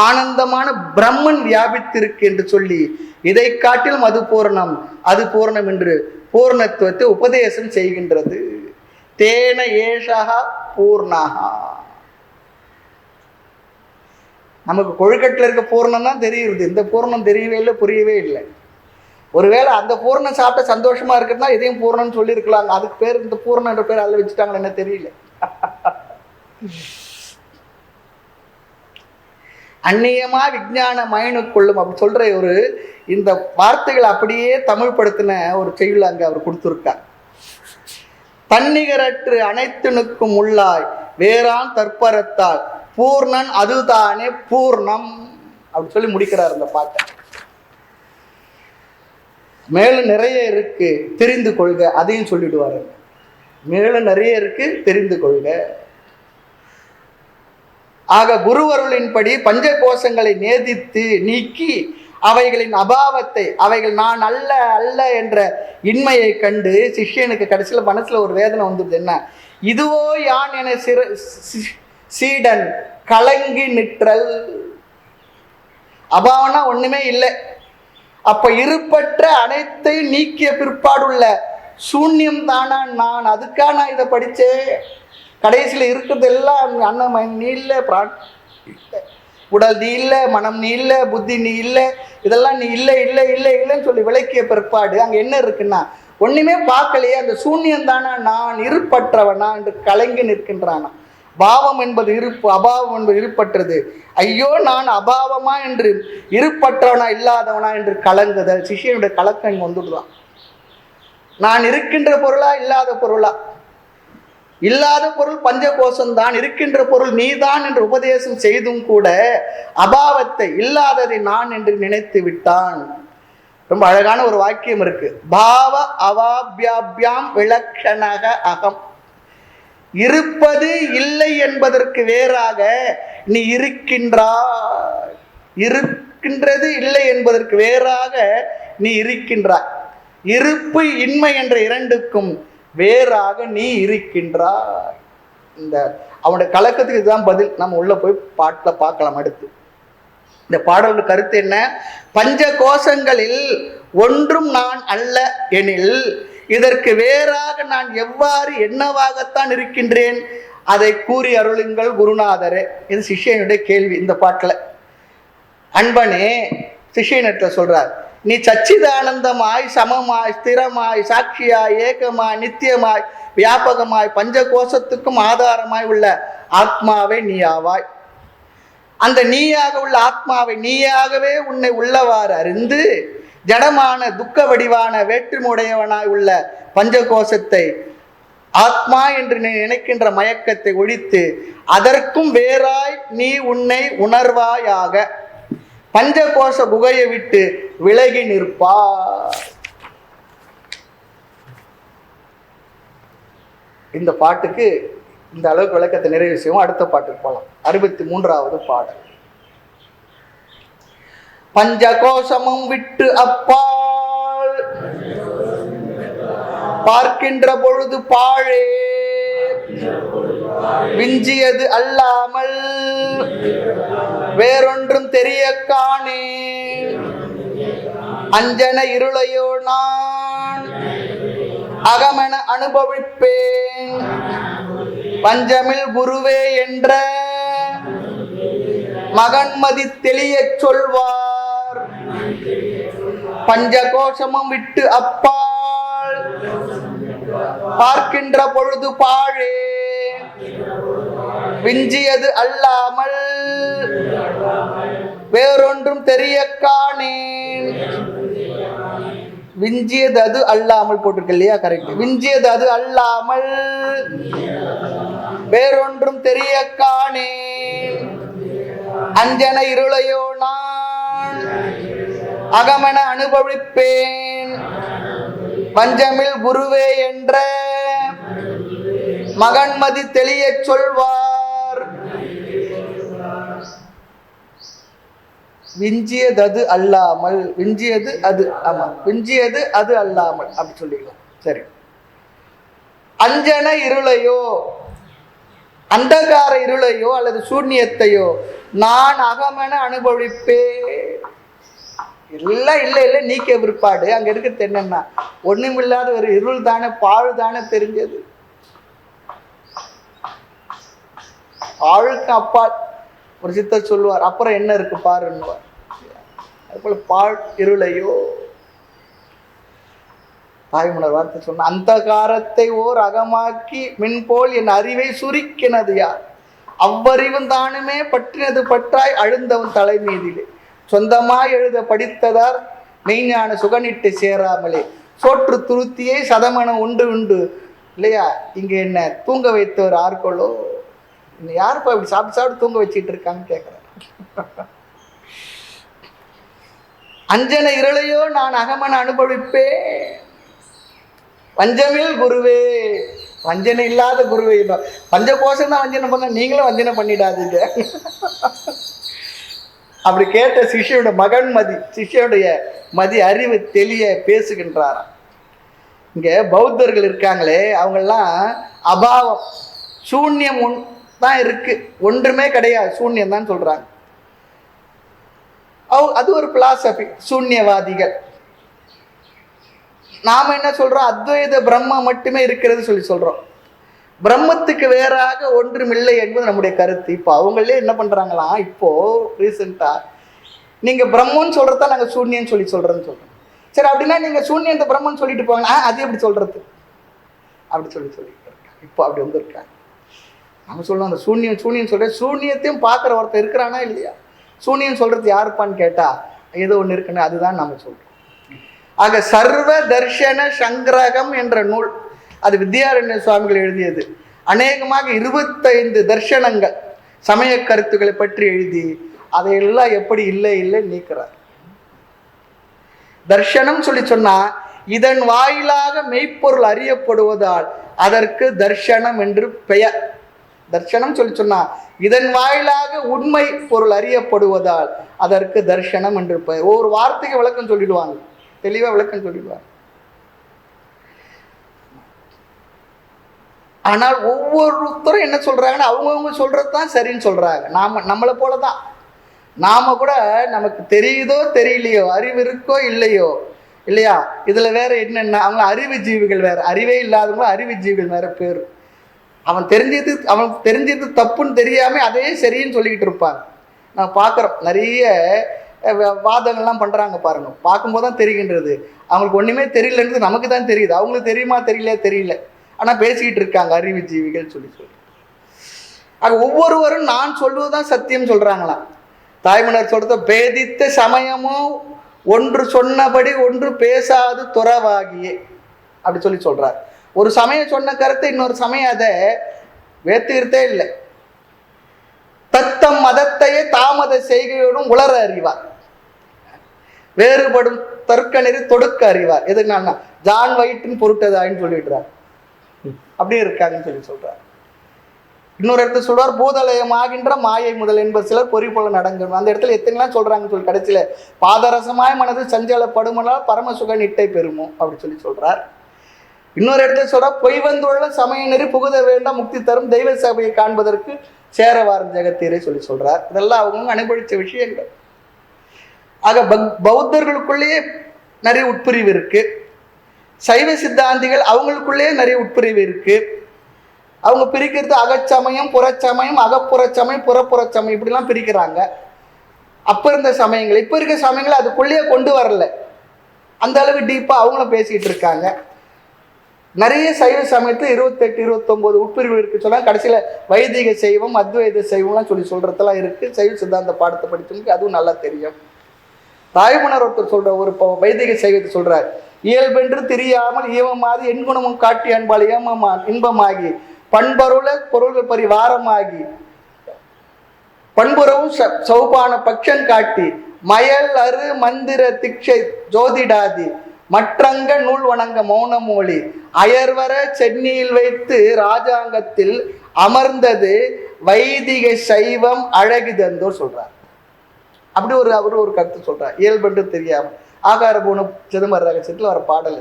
ஆனந்தமான பிரம்மன் வியாபித்திருக்கு என்று சொல்லி இதை காட்டிலும் அது பூரணம், அது பூரணம் என்று பூர்ணத்துவத்தை உபதேசம் செய்கின்றது. தேன ஏஷா பூர்ணஹா. நமக்கு கொழுக்கட்டில் இருக்க பூர்ணம் தான் தெரியுது, இந்த பூர்ணம் தெரியவே இல்லை, புரியவே இல்லை. ஒருவேளை அந்த பூர்ணம் சாப்பிட்ட சந்தோஷமா இருக்குன்னா இதையும் பூர்ணம்னு சொல்லியிருக்கலாங்க. அதுக்கு பேர், இந்த பூர்ணம் என்ற பேர் அதில் வச்சுட்டாங்கன்னு என்ன தெரியல. அந்நியமா விஞ்ஞான மயனுக்குள்ளும் அப்படி சொல்ற ஒரு இந்த வார்த்தைகளை அப்படியே தமிழ் படுத்தின ஒரு செய்யுள் அங்க அவர் கொடுத்திருக்கார். தன்னிகரற்று அனைத்துனுக்கும் உள்ளாய் வேறான் தற்பரத்தால் பூர்ணன் அதுதானே பூர்ணம் அப்படி சொல்லி முடிக்கிறார் இந்த பாட்டை. மேலும் நிறைய இருக்கு தெரிந்து கொள்க, அதையும் சொல்லிடுவாரு. மேலும் நிறைய இருக்கு தெரிந்து கொள்க. ஆக குருவருளின்படி பஞ்சகோஷங்களை நேதித்து நீக்கி அவைகளின் அபாவத்தை, அவைகள் நான் அல்ல அல்ல என்ற இன்மையை கண்டு சிஷ்யனுக்கு கடைசியில் மனசுல ஒரு வேதனை வந்துடுது. என்ன இதுவோ யான் என சீடன் கலங்கி நிற்றல். அபாவம்னா ஒண்ணுமே இல்லை. அப்ப இருப்பற்ற அனைத்தையும் நீக்கிய பிற்பாடுள்ள சூன்யம் தானா நான், அதுக்கா நான் இதை படிச்சேன். கடைசியில் இருக்கிறது எல்லாம் அன்னமயன் நீ இல்லை, உடல் நீ இல்லை, மனம் நீ இல்லை, புத்தி நீ இல்லை, இதெல்லாம் நீ இல்லை இல்லை இல்லை இல்லைன்னு சொல்லி விளக்கிய பிற்பாடு அங்க என்ன இருக்குன்னா ஒண்ணுமே பார்க்கலையே, அந்த சூன்யம் தானா நான், இருப்பற்றவனா என்று கலங்கி நிற்கின்றானா. பாவம் என்பது இருப்பு, அபாவம் என்பது இருப்பற்றது. ஐயோ நான் அபாவமா என்று, இருப்பற்றவனா இல்லாதவனா என்று கலங்குதல். சிஷ்யனுடைய கலக்கம் இங்க வந்துடுதான். நான் இருக்கின்ற பொருளா இல்லாத பொருளா? இல்லாத பொருள் பஞ்சகோஷம்தான், இருக்கின்ற பொருள் நீதான் என்று உபதேசம் செய்தும் கூட அபாவத்தை, இல்லாததை நான் என்று நினைத்து விட்டான். ரொம்ப அழகான ஒரு வாக்கியம் இருக்கு. பாவ அவாபியாபியாம் விலக்ஷணக அகம். இருப்பது இல்லை என்பதற்கு வேறாக நீ இருக்கின்றாய், இருக்கின்றது இல்லை என்பதற்கு வேறாக நீ இருக்கின்றாய். இருப்பு இன்மை என்ற இரண்டுக்கும் வேறாக நீ இருக்கின்றாய். இந்த அவனுடைய கலக்கத்துக்கு இதுதான் பதில். நம்ம உள்ள போய் பாட்டில் பார்க்கலாம். அடுத்து இந்த பாடலோட கருத்து என்ன? பஞ்ச கோஷங்களில் ஒன்றும் நான் அல்ல எனில் இதற்கு வேறாக நான் எவ்வாறு என்னவாகத்தான் இருக்கின்றேன்? அதை கூறி அருளுங்கள் குருநாதரே. இது சிஷ்யனுடைய கேள்வி இந்த பாட்டுல. அன்பனே சிஷ்யனிடத்துல சொல்றார், நீ சச்சிதானந்தமாய் சமமாய் ஸ்திரமாய் சாட்சியாய் ஏகமாய் நித்தியமாய் வியாபகமாய் பஞ்ச கோஷத்துக்கும் ஆதாரமாய் உள்ள ஆத்மாவே நீயாவாய். அந்த நீயாக உள்ள ஆத்மாவை நீயாகவே உன்னை உள்ளவாறு அறிந்து ஜடமான துக்க வடிவான வேற்றுமுடையவனாய் உள்ள பஞ்சகோஷத்தை ஆத்மா என்று நீ நினைக்கின்ற மயக்கத்தை ஒழித்து அதற்கும் வேறாய் நீ உன்னை உணர்வாயாக பஞ்சகோஷ குகையை விட்டு விலகி நிற்பார். இந்த பாட்டுக்கு இந்த அளவுக்கு விளக்கத்தை நிறைவு செய்வோம். அடுத்த பாட்டுக்கு போகலாம். 63வது பாடல். பஞ்சகோஷமும் விட்டு அப்பால் பார்க்கின்ற பொழுது பாழே விஞ்சியது அல்லாமல் வேறொன்றும் தெரிய காணே அஞ்சன இருளையோ நான் அகமென அனுபவிப்பேன் பஞ்சமில் குருவே என்ற மகன்மதி தெளிய சொல்வார். பஞ்சகோஷமும் விட்டு அப்பால் பார்க்கின்ற பொழுது பாழே விஞ்சியது அல்லாமல் வேறொன்றும் தெரிய காணேன். விஞ்சியது அது அல்லாமல் போட்டிருக்கு இல்லையா? கரெக்ட். விஞ்சியது அது அல்லாமல் வேறொன்றும் தெரிய காணேன் அஞ்சன இருளையோ நான் அகமென அனுபவிப்பேன் பஞ்சமில் குருவே என்ற மகன்மதி தெளிய சொல்வார். விஞ்சியது அது அல்லாமல், விஞ்சியது அது, ஆமா விஞ்சியது அது அல்லாமல் அப்படி சொல்லிக்கலாம். சரி. அஞ்சன இருளையோ அந்தகார இருளையோ அல்லது சூன்யத்தையோ நான் அகமென அனுபவிப்பேன். எல்லாம் இல்லை இல்லை நீக்க விற்பாடு. அங்க இருக்கிறது என்னன்னா ஒண்ணுமில்லாத ஒரு இருள் தானே, பாழ் தானே தெரிஞ்சது. பாழுக்கு அப்பால் ஒரு சித்தர் சொல்லுவார், அப்புறம் என்ன இருக்கு பாருன்னுவார். அதுபோல பாழ் இருளையோ தாய்மலர் வார்த்தை சொன்ன அந்த காரத்தை ஓர் அகமாக்கி மின்போல் என் அறிவை சுருக்கினது யார் அவ்வறிவும் தானுமே பற்றினது பற்றாய் அழுந்தவன் தலை மீதிலே சொந்தமாய் எழுத படித்ததார் மெய்ஞான சுகனிட்டு சேராமலே சோற்று துருத்தியை சதமனம் உண்டு உண்டு இல்லையா? இங்க என்ன தூங்க வைத்தவர் ஆர்கொள்ளோ, யாருப்பா இப்படி சாப்பிட்டு சாப்பிட்டு தூங்க வச்சிட்டு இருக்கான்னு கேட்கிறேன். அஞ்சன இருளையோ நான் அகமன அனுபவிப்பேன் பஞ்சமில் குருவே. வஞ்சனை இல்லாத குருவே. பஞ்சகோஷம் தான் வஞ்சனை பண்ண, நீங்களும் வஞ்சனை பண்ணிடாதீங்க. அப்படி கேட்ட சிஷ்யோட மகன் மதி, சிஷ்யோடைய மதி அறிவு தெளிய பேசுகின்றாராம். இங்க பௌத்தர்கள் இருக்காங்களே அவங்கெல்லாம் அபாவம் சூன்யம் தான் இருக்கு, ஒன்றுமே கிடையாது, சூன்யம் தான் சொல்றாங்க. அது ஒரு பிலாசபி, சூன்யவாதிகள். நாம என்ன சொல்றோம்? அத்வைத பிரம்ம மட்டுமே இருக்கிறது சொல்லி சொல்றோம். பிரம்மத்துக்கு வேறாக ஒன்றும் இல்லை என்பது நம்முடைய கருத்து. இப்போ அவங்களே என்ன பண்றாங்களாம், இப்போ ரீசெண்டா நீங்க பிரம்மன்னு சொல்றதா நாங்க சூன்யன்னு சொல்லி சொல்றேன்னு சொல்றோம். சரி, அப்படின்னா நீங்க சூன்யத்தை பிரம்மன்னு சொல்லிட்டு போவாங்க, அது எப்படி சொல்றது அப்படி சொல்லிட்டு இருக்காங்க. இப்போ அப்படி வந்துருக்காங்க. நம்ம சொல்லணும் அந்த சூன்யம் சூன்யம் சொல்ற, சூன்யத்தையும் பார்க்குற ஒருத்தர் இருக்கிறானா இல்லையா? சூன்யம் சொல்றது யாருப்பான்னு கேட்டா ஏதோ ஒன்று இருக்குன்னு அதுதான் நம்ம சொல்றோம். ஆக சர்வ தர்ஷன சங்கிரகம் என்ற நூல், அது வித்யாரண்ய சுவாமிகள் எழுதியது. அநேகமாக 25 தர்ஷனங்கள் சமய கருத்துக்களை பற்றி எழுதி அதையெல்லாம் எப்படி இல்லை இல்லை நீக்கிறார். தர்ஷனம் சொல்லி சொன்னா இதன் வாயிலாக மெய்ப்பொருள் அறியப்படுவதால் அதற்கு தர்ஷனம் என்று பெயர். தர்ஷனம் சொல்லி சொன்னா இதன் வாயிலாக உண்மை பொருள் அறியப்படுவதால் அதற்கு தர்ஷனம் என்று பெயர். ஒவ்வொரு வார்த்தைக்கு விளக்கம் சொல்லிடுவாங்க, தெளிவா விளக்கம் சொல்லிடுவாங்க. ஆனால் ஒவ்வொருத்தரும் என்ன சொல்றாங்கன்னா அவங்கவுங்க சொல்றதுதான் சரின்னு சொல்றாங்க. நம்மளை போலதான் நாம கூட நமக்கு தெரியுதோ தெரியலையோ, அறிவு இருக்கோ இல்லையோ இல்லையா, இதுல வேற என்னென்ன அவங்க அறிவு ஜீவிகள் வேற, அறிவே இல்லாதவங்க அறிவு ஜீவிகள் வேற பேர். அவன் தெரிஞ்சது தப்புன்னு தெரியாம அதே சரின்னு சொல்லிக்கிட்டு இருப்பாங்க. நான் பார்க்குறோம் நிறைய வாதங்கள்லாம் பண்ணுறாங்க பாருங்க. பார்க்கும்போது தான் தெரிகின்றது அவங்களுக்கு ஒன்றுமே தெரியலன்றது நமக்கு தான் தெரியுது. அவங்களுக்கு தெரியுமா தெரியல, ஆனால் பேசிக்கிட்டு இருக்காங்க அறிவு ஜீவிகள் சொல்லி. ஆக ஒவ்வொருவரும் நான் சொல்லுவதுதான் சத்தியம் சொல்றாங்களாம். தாய்மன்னர் சொல்றத பேதித்த சமயமும் ஒன்று சொன்னபடி ஒன்று பேசாது துறவாகியே அப்படி சொல்றார். ஒரு சமயம் சொன்ன கருத்தை இன்னொரு சமயம் அதை வேத்துக்கிறதே இல்லை. தத்தம் மதத்தையே தாமத செய்கையோடும் உளர அறிவார். வேறுபடும் தர்க்க நெறி தொடுக்க அறிவார். எதுக்கு ஜான் வயிற்றின் பொருட்டதாயின்னு சொல்லிடுறார். அப்படியே இருக்காங்கன்னு சொல்றார். இன்னொரு இடத்துல சொல்றார், பூதலயம் ஆகின்ற மாயை முதல் என்பது சிலர் பொறி போல நடங்கணும். அந்த இடத்துல எத்தனைலாம் சொல்றாங்கன்னு சொல்லி கடைசியில பாதரசமாய் மனது சஞ்சலப்படுமனால் பரமசுக நிட்டை பெறுமோ அப்படி சொல்றார். இன்னொரு இடத்துல சொல்றார், பொய் வந்துள்ள சமய நெறி புகுத வேண்டாம் முக்தி தரும் தெய்வ சபையை காண்பதற்கு சேரவாரம் ஜெகத்தீரை சொல்றார். இதெல்லாம் அவங்க அனுபவிச்ச விஷயங்கள். ஆக பௌத்தர்களுக்குள்ளேயே நிறைய உட்பிரிவு இருக்கு. சைவ சித்தாந்திகள் அவங்களுக்குள்ளேயே நிறைய உட்பிரிவு இருக்கு. அவங்க பிரிக்கிறது அகச்சமயம், புறச்சமயம், அகப்புறச்சமயம், புறப்புறச்சமயம் இப்படிலாம் பிரிக்கிறாங்க. அப்ப இருந்த சமயங்கள் இப்ப இருக்க சமயங்களை அதுக்குள்ளேயே கொண்டு வரல. அந்த அளவு டீப்பா அவங்களும் பேசிட்டு இருக்காங்க. நிறைய சைவ சமயத்துல 28 29 உட்பிரிவு இருக்கு சொன்னா கடைசியில வைதிக சைவம், அத்வைத சைவம்லாம் சொல்றதெல்லாம் இருக்கு. சைவ சித்தாந்த பாடத்தை படிச்சவங்களுக்கு அதுவும் நல்லா தெரியும். தாய்மன்னர் ஒருத்தர் சொல்ற ஒரு வைதிக சைவத்தை சொல்றார், இயல்பென்று தெரியாமல் ஈவமாதி எண்குணமும் காட்டி அன்பால் இன்பமாகி பண்பொருள பொருள்கள் பரிவாரமாகி பண்புறவும் சௌபான பட்சம் காட்டி மயல் அரு மந்திர திக்ஷை ஜோதிடாதி மற்றங்க நூல் வணங்க மௌனமொழி அயர்வர சென்னியில் வைத்து ராஜாங்கத்தில் அமர்ந்தது வைதிக சைவம் அழகுதந்தோர் சொல்றார். அப்படி அவரு ஒரு கருத்து சொல்றார். இயல்பென்று தெரியாமல் ஆகார பூண சிதம்பர ரகசியத்தில் வர பாடல்.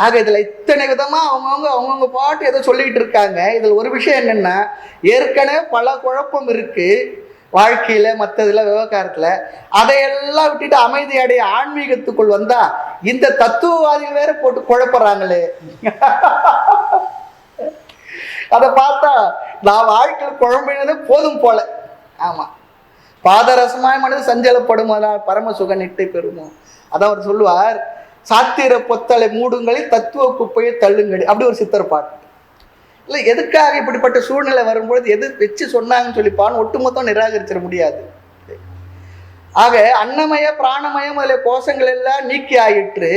ஆக இதுல இத்தனை விதமா அவங்கவுங்க பாட்டு ஏதோ சொல்லிட்டு இருக்காங்க. இதுல ஒரு விஷயம் என்னன்னா, ஏற்கனவே பல குழப்பம் இருக்கு வாழ்க்கையில, மற்றதுல, விவகாரத்துல. அதையெல்லாம் விட்டுட்டு அமைதி அடைய ஆன்மீகத்துக்குள் வந்தா இந்த தத்துவவாதிகள் வேற போட்டு குழப்பறாங்களே. அதை பார்த்தா நான் வாழ்க்கையில் குழம்பினது போதும் போல. ஆமா, பாதரசமாய் மனது சஞ்சலப்படுமானால் பரமசுக நிட்டை பெறுமோ. அதான் அவர் சொல்லுவார், சாத்திர பொத்தலை மூடுங்களில் தத்துவ குப்பையை தள்ளுங்கடி. அப்படி ஒரு சித்தர் பாட்டு. இல்லை, எதுக்காக இப்படிப்பட்ட சூழ்நிலை வரும்பொழுது எது வச்சு சொன்னாங்கன்னு சொல்லிப்பான்னு ஒட்டுமொத்தம் நிராகரிச்சிட முடியாது. ஆக அன்னமய பிராணமயம் அதில் கோஷங்கள் எல்லாம் நீக்கி ஆயிற்று.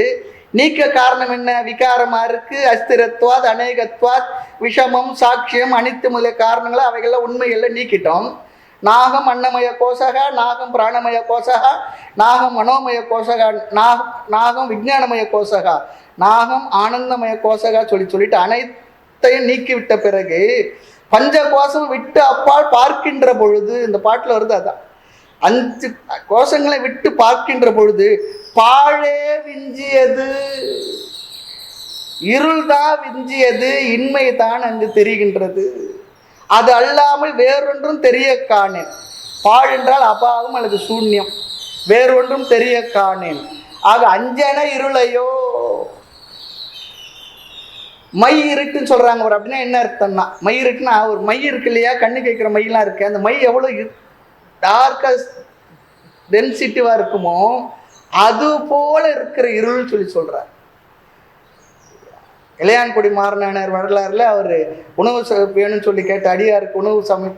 நீக்க காரணம் என்ன? விகாரமா இருக்கு, அஸ்திரத்வாத், அநேகத்வாத், விஷமம், சாட்சியம், அனித்து முதலிய காரணங்களை அவைகள்லாம் உண்மையெல்லாம் நீக்கிட்டோம். நாகம் அன்னமய கோஷகா, நாகம் பிராணமய கோஷகா, நாகம் மனோமய கோஷகா, நாகம் விஞ்ஞானமய கோஷகா, நாகம் ஆனந்தமய கோஷகா சொல்லிட்டு அனைத்தையும் நீக்கிவிட்ட பிறகு பஞ்ச கோஷம் விட்டு அப்பால் பார்க்கின்ற பொழுது, இந்த பாட்டில் வருது அதான், 5 கோஷங்களை விட்டு பார்க்கின்ற பொழுது பாழே விஞ்சியது, இருள்தான் விஞ்சியது, இன்மை தான் அங்கு தெரிகின்றது. அது அல்லாமல் வேறொன்றும் தெரிய காணேன். பாழ் என்றால் அபாவம் அல்லது சூன்யம். வேறொன்றும் தெரிய காணேன். ஆக அஞ்சன இருளையோ, மை இருட்டுன்னு சொல்றாங்க. ஒரு அப்படின்னா என்ன அர்த்தம்னா, மை இருட்டுன்னா ஒரு மை இருக்கு இல்லையா, கண்ணு கேட்கிற மையெல்லாம் இருக்கு. அந்த மை எவ்வளவு டார்க்கா டென்சிட்டிவா இருக்குமோ அது போல இருக்கிற இருள் சொல்றார். இளையான்குடி மாறனார் வரலாறுல அவர் உணவு வேணும்னு சொல்லி கேட்ட அடியாருக்கு உணவு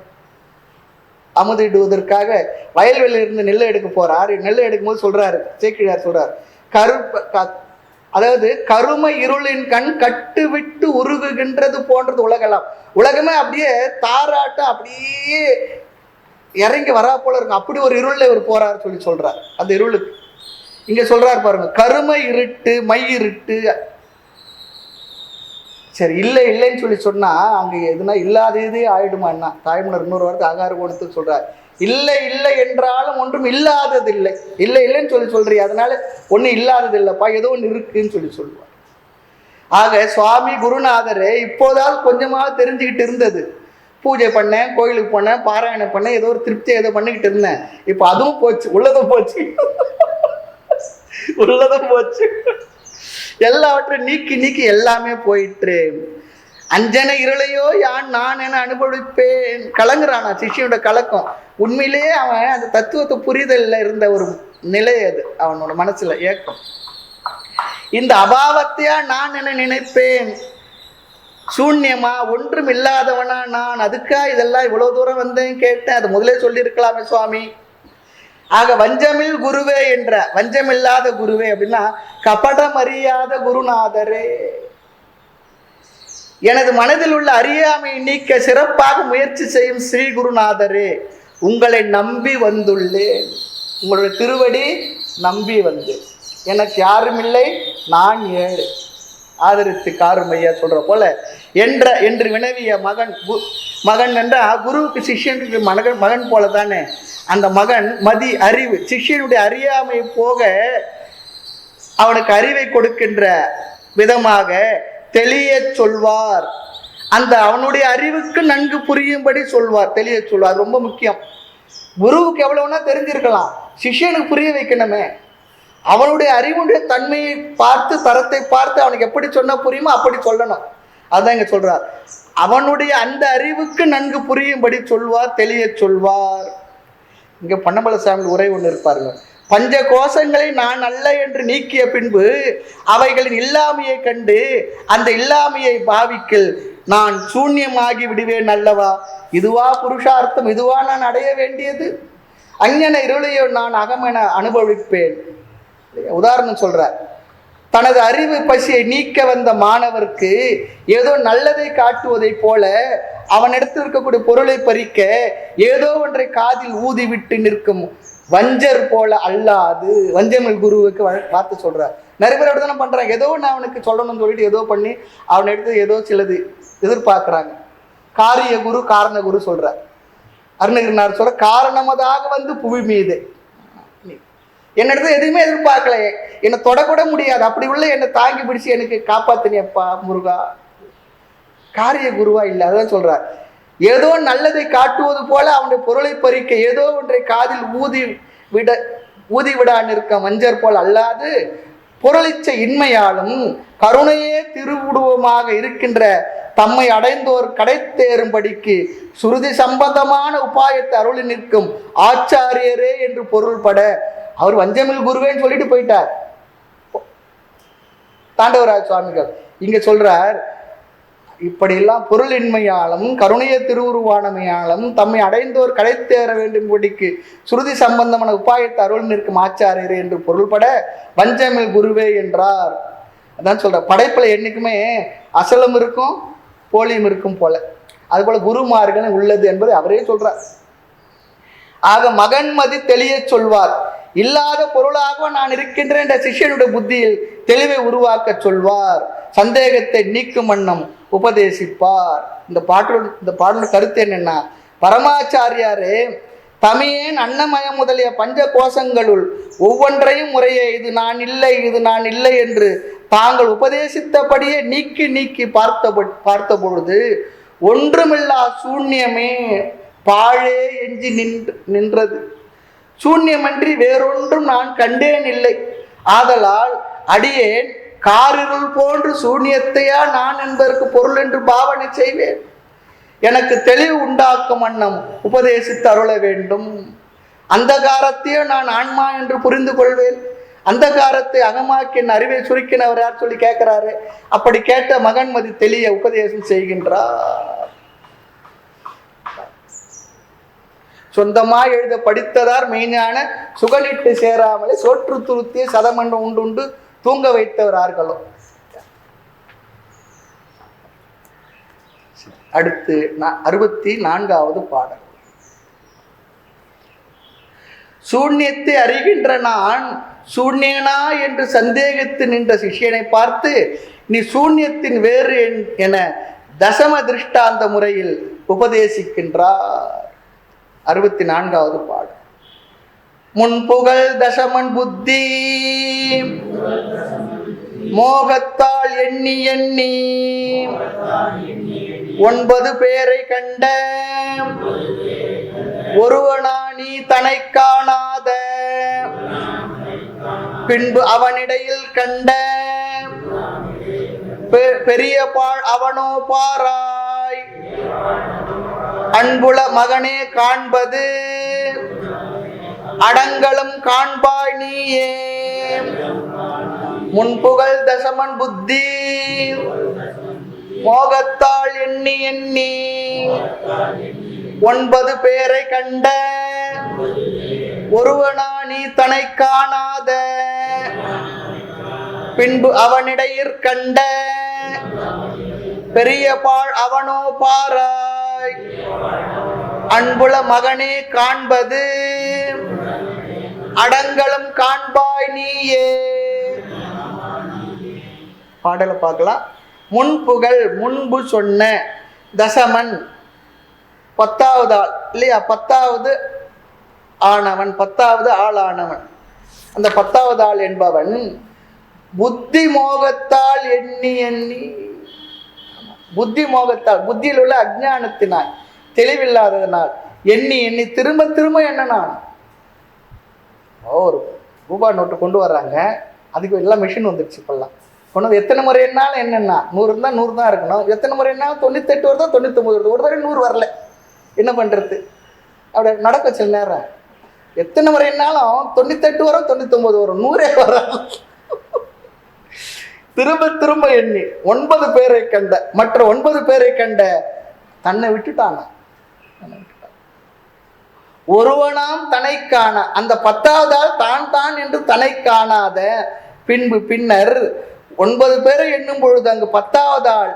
அமுதிடுவதற்காக வயல்வெளியில இருந்து நெல்லை எடுக்க போறார். நெல்லை எடுக்கும் போது சொல்றாரு, சேக்கிழார் சொல்றார், அதாவது கருமை இருளின் கண் கட்டு விட்டு உருகுகின்றது போன்றது உலகெல்லாம். உலகமே அப்படியே தாராட்டம் அப்படியே இறங்கி வரா போல இருக்கும். அப்படி ஒரு இருள்ல இவர் போறார் சொல்றார். அந்த இருளுக்கு இங்க சொல்றார் பாருங்க, கருமை இருட்டு, மை இருட்டு. சரி, இல்லைன்னு சொன்னா அங்க எதுனா இல்லாததே ஆயிடுமான்னா, தாய்மன்னர் இன்னொரு வாரத்தை ஆகார கொடுத்து சொல்றார், இல்லை என்றாலும் ஒன்றும் இல்லாதது இல்லை. இல்லைன்னு சொல்றியா, அதனால ஒன்றும் இல்லாதது இல்லைப்பா, ஏதோ ஒன்று இருக்குன்னு சொல்லுவார். ஆக சுவாமி குருநாதரே இப்போதாவது கொஞ்சமாக தெரிஞ்சுக்கிட்டு இருந்தது. பூஜை பண்ணேன், கோயிலுக்கு போனேன், பாராயணம் பண்ணேன், ஏதோ ஒரு திருப்தியை ஏதோ பண்ணிக்கிட்டு இருந்தேன். இப்போ அதுவும் போச்சு, உள்ளதும் போச்சு. எல்லாவற்றையும் நீக்கி எல்லாமே போயிட்டு. அஞ்சன இருளையோ யான் நான் என அனுபவிப்பேன். கலங்குறானா சிஷ்யனோட கலக்கம். உண்மையிலேயே அவன் அந்த தத்துவத்தை புரிதல்ல இருந்த ஒரு நிலை, அது அவனோட மனசுல ஏக்கம். இந்த அபாவத்தையா நான் என நினைப்பேன், சூன்யமா ஒன்றும் இல்லாதவனா நான், அதுக்கா இதெல்லாம் இவ்வளவு தூரம் வந்தேன் கேட்டேன், அது முதலே சொல்லியிருக்கலாமே சுவாமி. ஆக வஞ்சமில் குருவே என்ற, வஞ்சமில்லாத குருவே அப்படின்னா கபடம் அறியாத குருநாதரே, எனது மனதில் உள்ள அறியாமையை நீக்க சிறப்பாக முயற்சி செய்யும் ஸ்ரீ குருநாதரே, உங்களை நம்பி வந்துள்ளேன். உங்களுடைய திருவடி நம்பி வந்து, எனக்கு யாரும் இல்லை, நான் ஏழு, ஆதரித்து காருமையா சொல்ற போல என்று வினவிய மகன் என்றா குருவுக்கு சிஷ்யனுக்கு மகன் போல தானே. அந்த மகன் மதி அறிவு, சிஷ்யனுடைய அறியாமை போக அவனுக்கு அறிவை கொடுக்கின்ற விதமாக தெளிய சொல்வார். அந்த அவனுடைய அறிவுக்கு நன்கு புரியும்படி சொல்வார், தெளிய சொல்வார். ரொம்ப முக்கியம். குருவுக்கு எவ்வளவுனா தெரிஞ்சிருக்கலாம், சிஷ்யனுக்கு புரிய வைக்கணுமே. அவனுடைய அறிவுடைய தன்மையை பார்த்து, தரத்தை பார்த்து அவனுக்கு எப்படி சொன்னா புரியுமோ அப்படி சொல்லணும். அதுதான் இங்க சொல்றார். அவனுடைய அந்த அறிவுக்கு நன்கு புரியும்படி சொல்வார், தெளிய சொல்வார். இங்க பொன்னம்பல சாமி உரை ஒன்று இருப்பாருங்க. பஞ்ச கோஷங்களை நான் அல்ல என்று நீக்கிய பின்பு அவைகளின் இல்லாமையை கண்டு அந்த இல்லாமையை பாவிக்கில் நான் சூன்யமாகி விடுவேன் அல்லவா. இதுவா புருஷார்த்தம், இதுவா நான் அடைய வேண்டியது. அஞ்ஞன இருளையோ நான் அகமென அனுபவிப்பேன். உதாரணம் சொல்றார். தனது அறிவு பசியை நீக்க வந்த மாணவருக்கு ஏதோ நல்லதை காட்டுவதை போல அவனிடத்தில் இருக்கக்கூடிய பொருளை பறிக்க ஏதோ ஒன்றை காதில் ஊதி விட்டு நிற்கும் வஞ்சர் போல அல்லாது, வஞ்சமில் குருவுக்கு வார்த்தை சொல்றார். நிறைய பேர் அப்படித்தானே பண்றாங்க. ஏதோ ஒன்று அவனுக்கு சொல்லணும்னு சொல்லிட்டு ஏதோ பண்ணி அவனை எடுத்து ஏதோ சிலது எதிர்பார்க்கிறாங்க. காரிய குரு காரண குரு சொல்றார். அருணகிரிநாதர் சொல்ற, காரணமதாக வந்து புவி மீது என்னிடத்துல எதுவுமே எதிர்பார்க்கல, என்னை தொடக்கூட முடியாது, அப்படி உள்ள என்னை தாங்கி பிடிச்சு எனக்கு காப்பாத்தினியப்பா முருகா. காரிய குருவா இல்லை. அதான் சொல்றார். ஏதோ நல்லதை காட்டுவது போல அவனுடைய பொருளை பறிக்க ஏதோ ஒன்றை காதில் ஊதி விடா நிற்க மஞ்சர் போல் அல்லாது பொருளிச்ச இன்மையாலும் கருணையே திருவுருவமாக இருக்கின்ற தம்மை அடைந்தோர் கடை தேரும்படிக்கு சுருதி சம்பந்தமான உபாயத்தை அருளி நிற்கும் ஆச்சாரியரே என்று பொருள்பட. அவர் வஞ்சமில் குருவேன்னு சொல்லிட்டு போயிட்டார் தாண்டவராஜ சுவாமிகள். இங்க சொல்றார், இப்படியெல்லாம் பொருளின்மையாலும் கருணைய திருவுருவானமையாலும் தம்மை அடைந்தோர் கடை தேர வேண்டும்படிக்கு சுருதி சம்பந்தமான உபாயத்தை அருள் நிற்கும் ஆச்சாரியரே என்று பொருள்பட வஞ்சமில் குருவே என்றார். அதான் சொல்ற, படைப்புல என்னைக்குமே அசலும் இருக்கும் போலியும் இருக்கும் போல, அது போல குருமார்கள் உள்ளது என்பதை அவரே சொல்றார். ஆக மகன்மதி தெளிய சொல்வார். இல்லாத பொருளாக நான் இருக்கின்றேன் என்ற சிஷ்யனுடைய புத்தியில் தெளிவை உருவாக்க சொல்வார். சந்தேகத்தை நீக்கும் வண்ணம் உபதேசிப்பார். இந்த பாடலோட கருத்து என்னன்னா, பரமாச்சாரியாரே தமியேன் அன்னமயம் முதலிய பஞ்ச கோஷங்களுள் ஒவ்வொன்றையும் முறையே இது நான் இல்லை, இது நான் இல்லை என்று தாங்கள் உபதேசித்தபடியே நீக்கி நீக்கி பார்த்த பொழுது ஒன்றுமில்லா சூன்யமே பாழே எஞ்சி நின்றது. சூன்யமன்றி வேறொன்றும் நான் கண்டேன் இல்லை. ஆதலால் அடியேன் காரிருள் போன்று சூன்யத்தையா நான் என்பதற்கு பொருள் என்று பாவனை செய்வேன். எனக்கு தெளிவு உண்டாக்கும் வண்ணம் உபதேசித்து அருள வேண்டும். அந்தகாரத்தையோ நான் ஆன்மா என்று புரிந்து கொள்வேன். அந்தகாரத்தை அகமாக்கி என் அறிவை சுருக்கினவர் யார் சொல்லி கேட்கிறாரு. அப்படி கேட்ட மகன்மதி தெளிய உபதேசம் செய்கின்றார். சொந்தமாய் எழுத படித்ததார் மெய்ஞான சுகலிட்டு சேராமலே சோற்று துருத்திய சதமன்றம் உண்டு தூங்க வைத்தவரார்களோ. அடுத்து 64வது பாடல். சூன்யத்தை அறிகின்ற நான் சூன்யனா என்று சந்தேகித்து நின்ற சிஷ்யனை பார்த்து நீ சூன்யத்தின் வேறு என தசம திருஷ்டாந்த முறையில் உபதேசிக்கின்றார். 64வது பாடல். முன்புகழ் தசமன் புத்தி மோகத்தால் எண்ணி எண்ணி 9 பேரை கண்ட ஒருவனா நீ தன்னை காணாத பின்பு அவனிடையில் கண்ட பெரிய பாழ் அவனோ பாராய் அன்புள மகனே காண்பது அடங்களும் காண்பாய் நீயே முன்புகழ் தசமன் புத்தி மோகத்தால் எண்ணி எண்ணி 9 பேரை கண்ட ஒருவனா நீ தன்னை காணாத பின்பு அவனிடையிற் கண்ட பெரிய பாழ் அவனோ பாராய் அன்புள மகனே காண்பது அடங்களும் காண்பாய் நீயே. பாடலை பார்க்கலாம். முன்புகள் முன்பு சொன்ன தசமன் 10வது ஆள் இல்லையா, 10வது ஆனவன், 10வது ஆள் ஆனவன். அந்த 10வது ஆள் என்பவன் புத்தி மோகத்தால் எண்ணி எண்ணி, புத்தி மோகத்தால் புத்தியில் உள்ள அஜ்ஞானத்தினால் தெளிவில்லாததனால் எண்ணி எண்ணி திரும்ப திரும்ப எண்ணனான். ஒரு ரூபாய் நோட்டு கொண்டு வர்றாங்க, அதுக்கு எல்லாம் மிஷின் வந்துடுச்சு. இப்பெல்லாம் கொண்டு எத்தனை முறை என்னாலும் என்னென்னா 100 இருந்தால் 100 தான் இருக்கணும், எத்தனை முறை என்னாலும் 98 வருதோ 99 வருது, ஒரு தடவை 100 வரல, என்ன பண்ணுறது? அப்படி நடக்க சில நேரம் எத்தனை முறை என்னாலும் 98 வரும் 99 வரும், 100 வரும். திரும்ப திரும்ப எண்ணி 9 பேரை கண்ட, மற்ற 9 பேரை கண்ட தன்னை விட்டுட்டாங்க. ஒருவனாம் தன்னை காண, அந்த 10வது ஆள் தான் தான் என்று தன்னை காணாத பின்பு பின்னர் 9 பேரை எண்ணும் பொழுது அங்கு 10வது ஆள்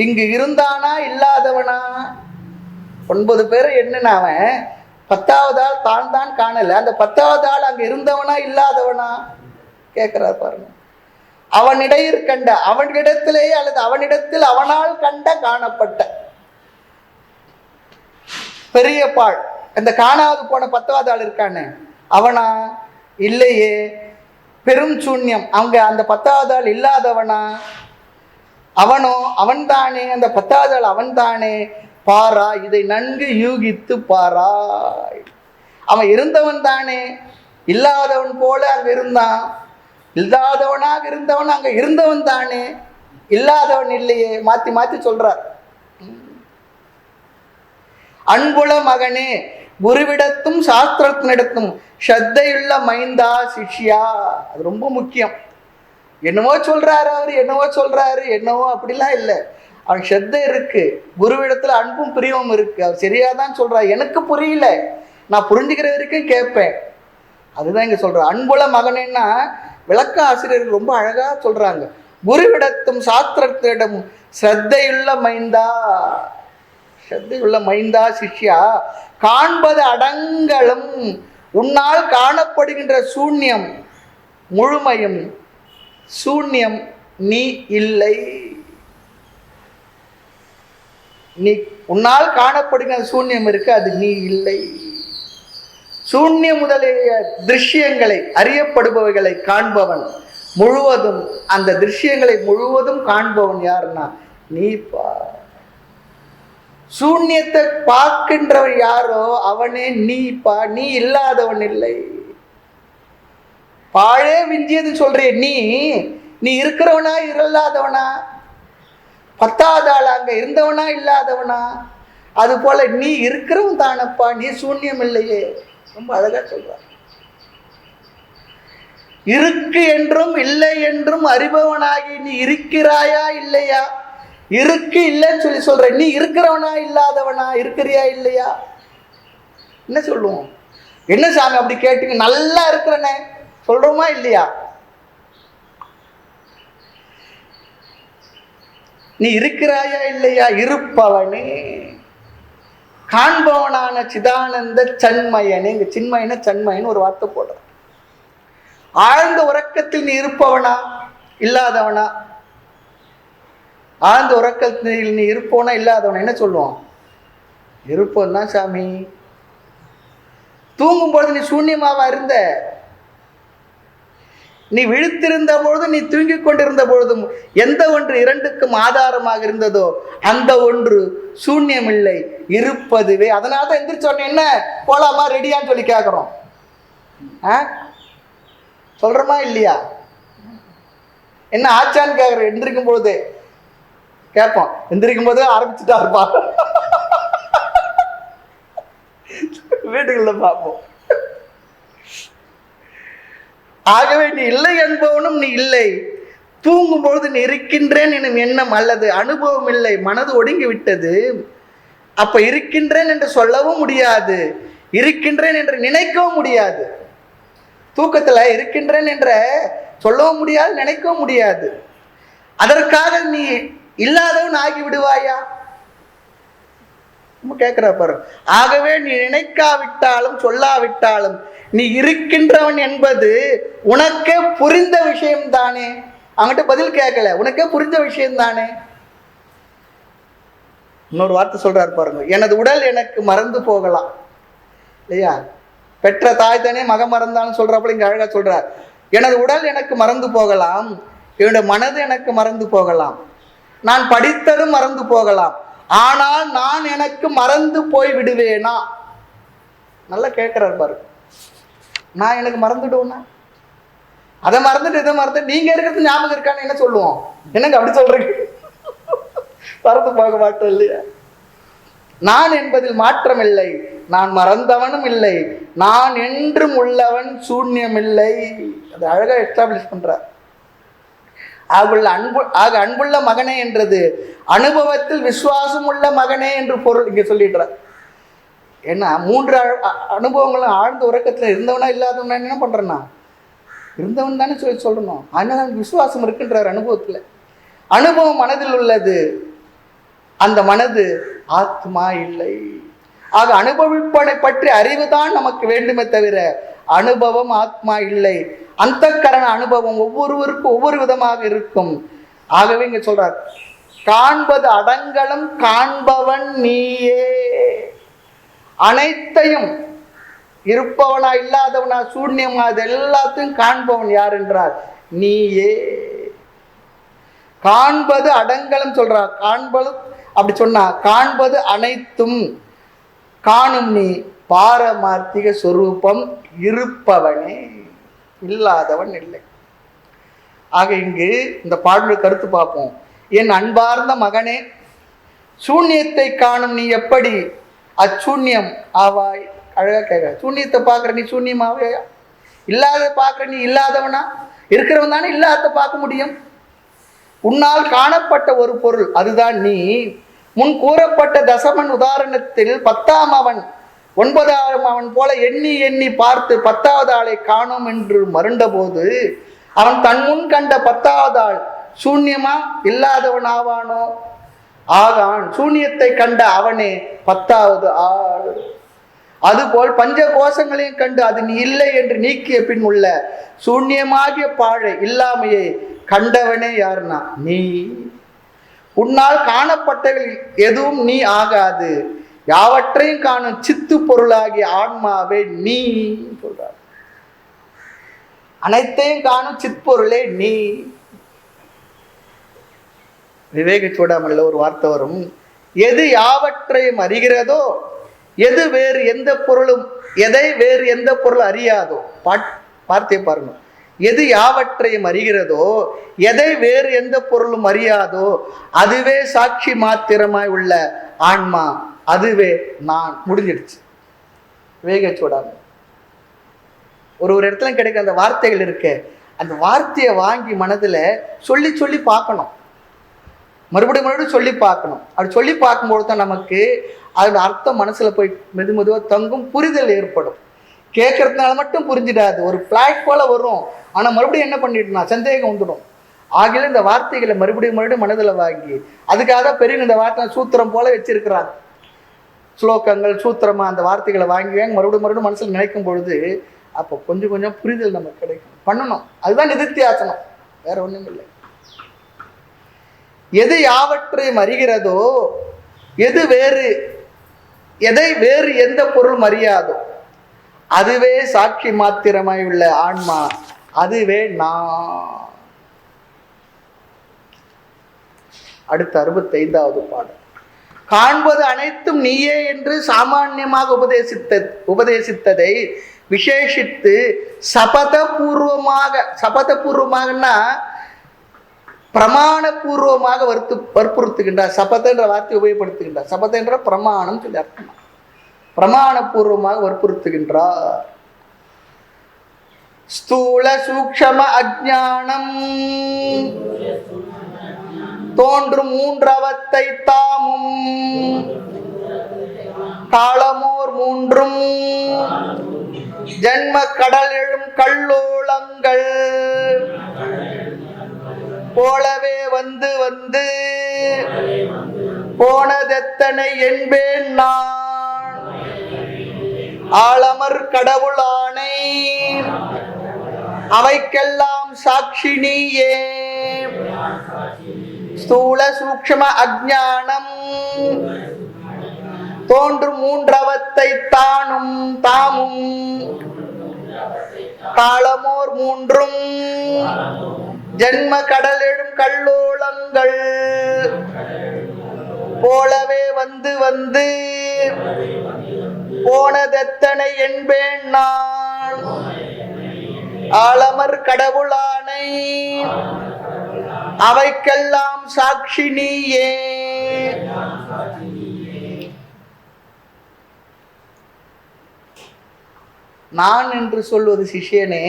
இங்கு இருந்தானா இல்லாதவனா? 9 பேரை எண்ணினவன் 10வது ஆள் தான் தான் காணல, அந்த 10வது ஆள் அங்கு இருந்தவனா இல்லாதவனா கேட்கிறார் பாருங்க. அவனிடையிற் கண்ட, அவனிடத்திலேயே அல்லது அவனிடத்தில் அவனால் கண்ட காணப்பட்ட பெரிய பாழ், அந்த காணாது போன 10வது ஆள் இருக்கானே அவனா? இல்லையே, பெரும் சூன்யம். அவங்க அந்த 10வது ஆள் இல்லாதவனா? அவனோ? அவன்தானே, அந்த 10வது ஆள் அவன்தானே. பாரா, இதை நன்கு யூகித்து பாராய். அவன் இருந்தவன் தானே, இல்லாதவன் போல அங்க இருந்தான். இல்லாதவனாக இருந்தவன் அங்க இருந்தவன் தானே, இல்லாதவன் இல்லையே. மாத்தி மாத்தி சொல்றார். அன்புள மகனே, குருவிடத்தும் சாஸ்திரத்தினிடத்தும் ஸ்ரத்தையுள்ள மைந்தா சிஷ்யா. அது ரொம்ப முக்கியம். என்னவோ சொல்றாரு அவரு, என்னவோ சொல்றாரு, என்னவோ அப்படிலாம் இல்லை. அவன் ஸ்ரத்தை இருக்கு, குருவிடத்துல அன்பும் பிரியமும் இருக்கு. அவர் சரியாதான் சொல்றாரு, எனக்கு புரியல, நான் புரிஞ்சுக்கிற வரைக்கும் கேட்பேன். அதுதான் இங்க சொல்ற. அன்புள மகனேன்னா விளக்க ஆசிரியர்கள் ரொம்ப அழகா சொல்றாங்க. குருவிடத்தும் சாஸ்திரத்திடம் ஸ்ரத்தையுள்ள மைந்தா, ஸ்ரத்தையுள்ள மைந்தா சிஷ்யா, காண்பது அடங்கலும் உன்னால் காணப்படுகின்ற சூன்யம் முழுமையும் சூன்யம் நீ இல்லை. நீ உன்னால் காணப்படுகிற சூன்யம் இருக்கு, அது நீ இல்லை. சூன்யம் முதலிய திருஷ்யங்களை, அறியப்படுபவைகளை காண்பவன் முழுவதும், அந்த திருஷ்யங்களை முழுவதும் காண்பவன் யாருன்னா நீப்பா. சூன்யத்தை பார்க்கின்றவன் யாரோ அவனே நீப்பா. நீ இல்லாதவன் இல்லை. பாழே விஞ்சியது சொல்றே நீ, நீ இருக்கிறவனா இல்லாதவனா? 10வது ஆள் அங்க இருந்தவனா இல்லாதவனா? அது போல நீ இருக்கிறவன் தானப்பா, நீ சூன்யம் இல்லையே. ரொம்ப அழகா சொல்றார். இருக்கு என்றும் இல்லை என்றும் அறிபவனாகி நீ இருக்கிறாயா இல்லையா? இருக்கு இல்லைன்னு சொல்ற. நீ இருக்கிறவனா இல்லாதவனா? இருக்கிறியா இல்லையா? என்ன சொல்லுவோம்? என்ன சாமி அப்படி கேட்டீங்க? நல்லா இருக்கிறனே சொல்றோமா இல்லையா? நீ இருக்கிறாயா இல்லையா? இருப்பவனே, காண்பவனான சிதானந்த சண்மயனே. இங்க சின்மயன சண்மயன் ஒரு வார்த்தை போடுற. ஆழ்ந்த உறக்கத்தில் நீ இருப்பவனா இல்லாதவனா? ஆழ்ந்த உறக்கத்தில் நீ இருப்பவனா இல்லாதவனா? என்ன சொல்லுவோம்? இருப்பவன் தான் சாமி. தூங்கும்பொழுது நீ சூன்யமாவா இருந்த? நீ விழித்திருந்த பொழுது, நீ தூங்கிக் கொண்டிருந்த பொழுதும் எந்த ஒன்று இரண்டுக்கும் ஆதாரமாக இருந்ததோ அந்த ஒன்று சூன்யம் இல்லை, இருப்பதுவே. அதனால தான் எந்திரிச்சோடனே என்ன போலாமா ரெடியான்னு சொல்லி கேட்குறோம். சொல்றோமா இல்லையா? என்ன ஆச்சான்னு கேட்குற? எந்திரிக்கும் பொழுது கேட்போம். எந்திரிக்கும் போது ஆரம்பிச்சுட்டா இருப்பா. வீடுகளில் பார்ப்போம். ஆகவே நீ இல்லை என்பவனும் நீ இல்லை. தூங்கும் பொழுது நீ இருக்கின்றேன் எனும் எண்ணம் அல்லது அனுபவம் இல்லை, மனது ஒடுங்கி விட்டது. அப்ப இருக்கின்றேன் என்று சொல்லவும் முடியாது, இருக்கின்றேன் என்று நினைக்கவும் முடியாது. தூக்கத்துல இருக்கின்றேன் என்ற சொல்லவும் முடியாது, நினைக்கவும் முடியாது. அதற்காக நீ இல்லாதவன் ஆகி விடுவாயா? கேட்கிற பாரு. ஆகவே நீ நினைக்காவிட்டாலும் சொல்லாவிட்டாலும் நீ இருக்கின்றவன் என்பது உனக்கே புரிந்த விஷயம் தானே. அவங்ககிட்ட பதில் கேட்கல, உனக்கே புரிந்த விஷயம் தானே. இன்னொரு வார்த்தை சொல்றாரு பாருங்க, எனது உடல் எனக்கு மறந்து போகலாம் இல்லையா? பெற்ற தாய் தானே மக மறந்தான்னு சொல்றப்ப இங்க அழகா சொல்றார். எனது உடல் எனக்கு மறந்து போகலாம், என்னுடைய மனது எனக்கு மறந்து போகலாம், நான் படித்ததும் மறந்து போகலாம், ஆனால் நான் எனக்கு மறந்து போய் விடுவேனா? நல்லா கேட்கிறார் பாரு. நான் எனக்கு மறந்துடுவேனா? அதை மறந்துட்டு இதை மறந்து நீங்க இருக்கிறது ஞாபகம் இருக்கான்னு என்ன சொல்லுவோம்? என்னங்க அப்படி சொல்றீங்க? மறந்து போக மாட்டோம் இல்லையா? நான் என்பதில் மாற்றம் இல்லை, நான் மறந்தவனும் இல்லை, நான் என்றும் உள்ளவன் சூன்யம் இல்லை. அது அழகா எஸ்டாப்ளிஷ் பண்றார். அன்புள்ள மகனே என்றது அனுபவத்தில் விசுவாசம் உள்ள மகனே என்று பொருள் இங்க சொல்லிடுறார். ஏன்னா 3 அனுபவங்களும் ஆழ்ந்த உறக்கத்துல இருந்தவனா இல்லாதவனா என்ன பண்றேன்னா இருந்தவன் தானே சொல்லணும். அதனால விசுவாசம் இருக்குன்றார். அனுபவத்துல அனுபவம் மனதில் உள்ளது, அந்த மனது ஆத்மா இல்லை. ஆக அனுபவிப்பனை பற்றி அறிவுதான் நமக்கு வேண்டுமே தவிர அனுபவம் ஆத்மா இல்லை. அந்த கரண அனுபவம் ஒவ்வொருவருக்கும் ஒவ்வொரு விதமாக இருக்கும். ஆகவே இங்க சொல்றார், காண்பது அடங்கலும் காண்பவன் நீயே. அனைத்தையும் இருப்பவனா இல்லாதவனா சூன்யமா அது எல்லாத்தையும் காண்பவன் யார் என்றார் நீயே. காண்பது அடங்கலும் சொல்றார். காண்பது அப்படி சொன்னா காண்பது அனைத்தும் காணும் நீ பாரமார்த்திக சொரூபம் இருப்பவனே, இல்லாதவன் இல்லை. ஆக இங்கு இந்த பாடலுடைய கருத்து பார்ப்போம். என் அன்பார்ந்த மகனே, சூன்யத்தை காணும் நீ எப்படி அச்சூன்யம் ஆவாய்? அழகா கேட்க. சூன்யத்தை பார்க்குற நீ சூன்யமாவே, இல்லாத பார்க்குற நீ இல்லாதவனா? இருக்கிறவன் தானே இல்லாத பார்க்க முடியும். உன்னால் காணப்பட்ட ஒரு பொருள் அதுதான் நீ. முன் கூறப்பட்ட தசமன் உதாரணத்தில் 10ஆம் அவன் 9ஆம் அவன் போல எண்ணி எண்ணி பார்த்து 10வது ஆளை காணோம் என்று மருண்ட போது அவன் தன் முன் கண்ட 10வது ஆள் சூன்யமா இல்லாதவன் ஆவானோ? ஆகான். சூன்யத்தை கண்ட அவனே 10வது ஆள். அதுபோல் பஞ்ச கோஷங்களையும் கண்டு அது நீ இல்லை என்று நீக்கிய பின் உள்ள சூன்யமாகிய பாழை இல்லாமையை கண்டவனே யாருன்னா நீ. உன்னால் காணப்பட்டவர்கள் எதுவும் நீ ஆகாது, யாவற்றையும் காணும் சித்து பொருளாகிய ஆன்மாவே நீ சொல்றார். அனைத்தையும் காணும் சிற்பொருளே நீ. விவேக சூடாமணில ஒரு வார்த்தை வரும், எது யாவற்றையும் அறிகிறதோ, எது வேறு எந்த பொருளும் எதை வேறு எந்த பொருள் அறியாதோ. வார்த்தையை பாருங்க. எது யாவற்றையும் அறிகிறதோ, எதை வேறு எந்த பொருளும் அறியாதோ, அதுவே சாட்சி மாத்திரமாய் உள்ள ஆன்மா, அதுவே நான். முடிஞ்சிடுச்சு. விவேக சூடாமணி ஒரு இடத்துல கிடைக்கிற அந்த வார்த்தைகள் இருக்கு, அந்த வார்த்தையை வாங்கி மனதுல சொல்லி சொல்லி பார்க்கணும், மறுபடியும் சொல்லி பார்க்கணும். அப்படி சொல்லி பார்க்கும்போது தான் நமக்கு அதோட அர்த்தம் மனசுல போய் மெது மெதுவாக தங்கும், புரிதல் ஏற்படும். கேட்கறதுனால மட்டும் புரிஞ்சிடாது, ஒரு பிளாட் போல வரும். ஆனா மறுபடியும் என்ன பண்ணிட்டுனா சந்தேகம் வந்துடும். ஆகிய இந்த வார்த்தைகளை மறுபடியும் மனதில் வாங்கி, அதுக்காக பெரிய இந்த வார்த்தை சூத்திரம் போல வச்சிருக்கிறாங்க. ஸ்லோகங்கள் சூத்திரமா அந்த வார்த்தைகளை வாங்கி மறுபடியும் மனசுல நினைக்கும் பொழுது அப்போ கொஞ்சம் கொஞ்சம் புரிதல் நமக்கு கிடைக்கும். பண்ணணும். அதுதான் நிதித்தியாசனம், வேற ஒண்ணும் இல்லை. எது யாவற்றையும் அறிகிறதோ, எது வேறு எதை வேறு எந்த பொருள் அறியாதோ, அதுவே சாட்சி மாத்திரமாய் உள்ள ஆன்மா, அதுவே நான். அடுத்த 65வது பாடல். காண்பது அனைத்தும் நீயே என்று சாமான்யமாக உபதேசித்ததை விசேஷித்து சபதபூர்வமாகனா பிரமாண பூர்வமாக வற்புறுத்துகின்றார். சபத என்ற வார்த்தை உபயோகப்படுத்துகின்றார். சபத என்ற பிரமாணம் சொல்லி அர்த்தம். பிரமாண பூர்வமாக வற்புறுத்துகின்றார். ஸ்தூல சூக்ஷம அஜ்ஞானம் தோன்றும் மூன்றவத்தை தாமும் காலமோர் மூன்றும் ஜன்ம கடல் எழும் கல்லோளங்கள் போலவே வந்து வந்து போனதெத்தனை என்பேன் நான் ஆலமர் கடவுளானை அவைக்கெல்லாம் சாட்சி நீயே. ஸ்தூல சூக்ஷ்ம அஜ்ஞானம் தோன்றும் மூன்றவத்தை தானும் தாமும் காலமோர் மூன்றும் ஜன்ம கடல் எழும் கல்லோளங்கள் போலவே வந்து வந்து போனதெத்தனை என்பேன் நான் ஆலமர் கடவுளானை அவைக்கெல்லாம் சாட்சி நீயே. நான் என்று சொல்வது சிஷ்யனே,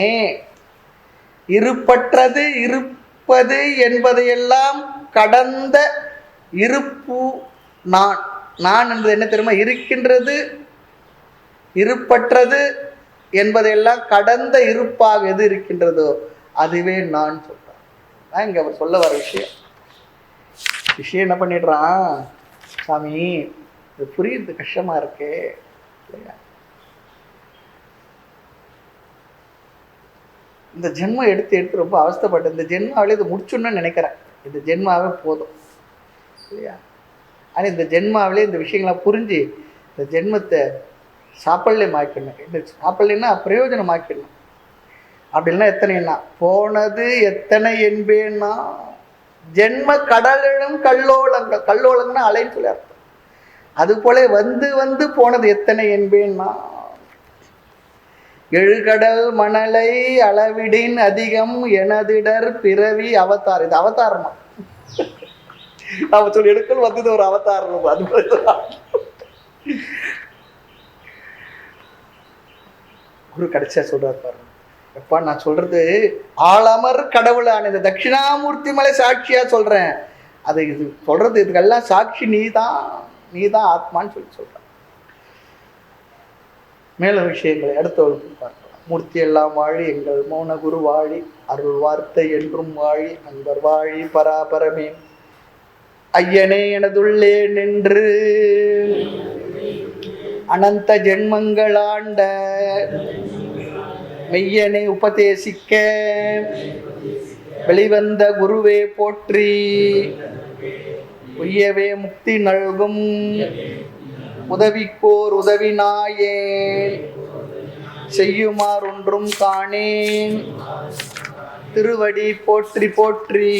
இருப்பற்றது இருப்பது என்பதையெல்லாம் கடந்த இருப்பு நான். நான் என்பது என்ன தெரியுமா? இருக்கின்றது இருப்பற்றது என்பதையெல்லாம் கடந்த இருப்பாக எது இருக்கின்றதோ அதுவே நான் சொல்றேன். இங்க அவர் சொல்ல வர விஷயம் என்ன பண்ணிடுறான், சாமி இது புரியுது கஷ்டமா இருக்கு இல்லையா? இந்த ஜென்மம் எடுத்து எடுத்து ரொம்ப அவஸ்தைப்பட்டு இந்த ஜென்மாவிலே இதை முடிச்சுன்னு நினைக்கிறேன். இந்த ஜென்மாவே போதும் இல்லையா? ஆனால் இந்த ஜென்மாவிலே இந்த விஷயங்களாம் புரிஞ்சு இந்த ஜென்மத்தை சாப்பிடலையும் இந்த சாப்பிடலைன்னா பிரயோஜனமாக்கிடணும். அப்படின்னா எத்தனைன்னா போனது எத்தனை என்பேன்னா ஜென்ம கடலிடம் கல்லோளங்கள். கல்லோளங்கன்னா அலைன்னு சொல்லி அர்த்தம். அது போல வந்து வந்து போனது எத்தனை என்பேன்னா எழுகடல் மணலை அளவிடின் அதிகம் எனதிடர் பிறவி அவதார். இது அவதாரமா அவ சொல்லி எடுக்கல் வந்தது ஒரு அவதாரம். அது குரு கடைசியா சொல்றாரு பாருங்க, எப்பா நான் சொல்றது ஆலமர் கடவுளான இந்த தட்சிணாமூர்த்தி மலை சாட்சியா சொல்றேன். அது இது சொல்றது இதுக்கெல்லாம் சாட்சி நீதான் ஆத்மான்னு சொல்ற. மேலும் விஷயங்களை அடுத்த வகுப்பு பார்க்கலாம். மூர்த்தி எல்லாம் வாழி எங்கள் மௌன குரு வாழி அருள் வார்த்தை என்றும் வாழி அன்பர் வாழி பராபரமே ஐயனே எனதுள்ளே நின்று அனந்த ஜென்மங்களாண்ட மெய்யனை உபதேசிக்க வெளிவந்த குருவே போற்றி உய்யவே முக்தி நல்கும் உதவிக்கோர் உதவினாயேன் செய்யுமாறு ஒன்றும் காணேன் திருவடி போற்றி போற்றி.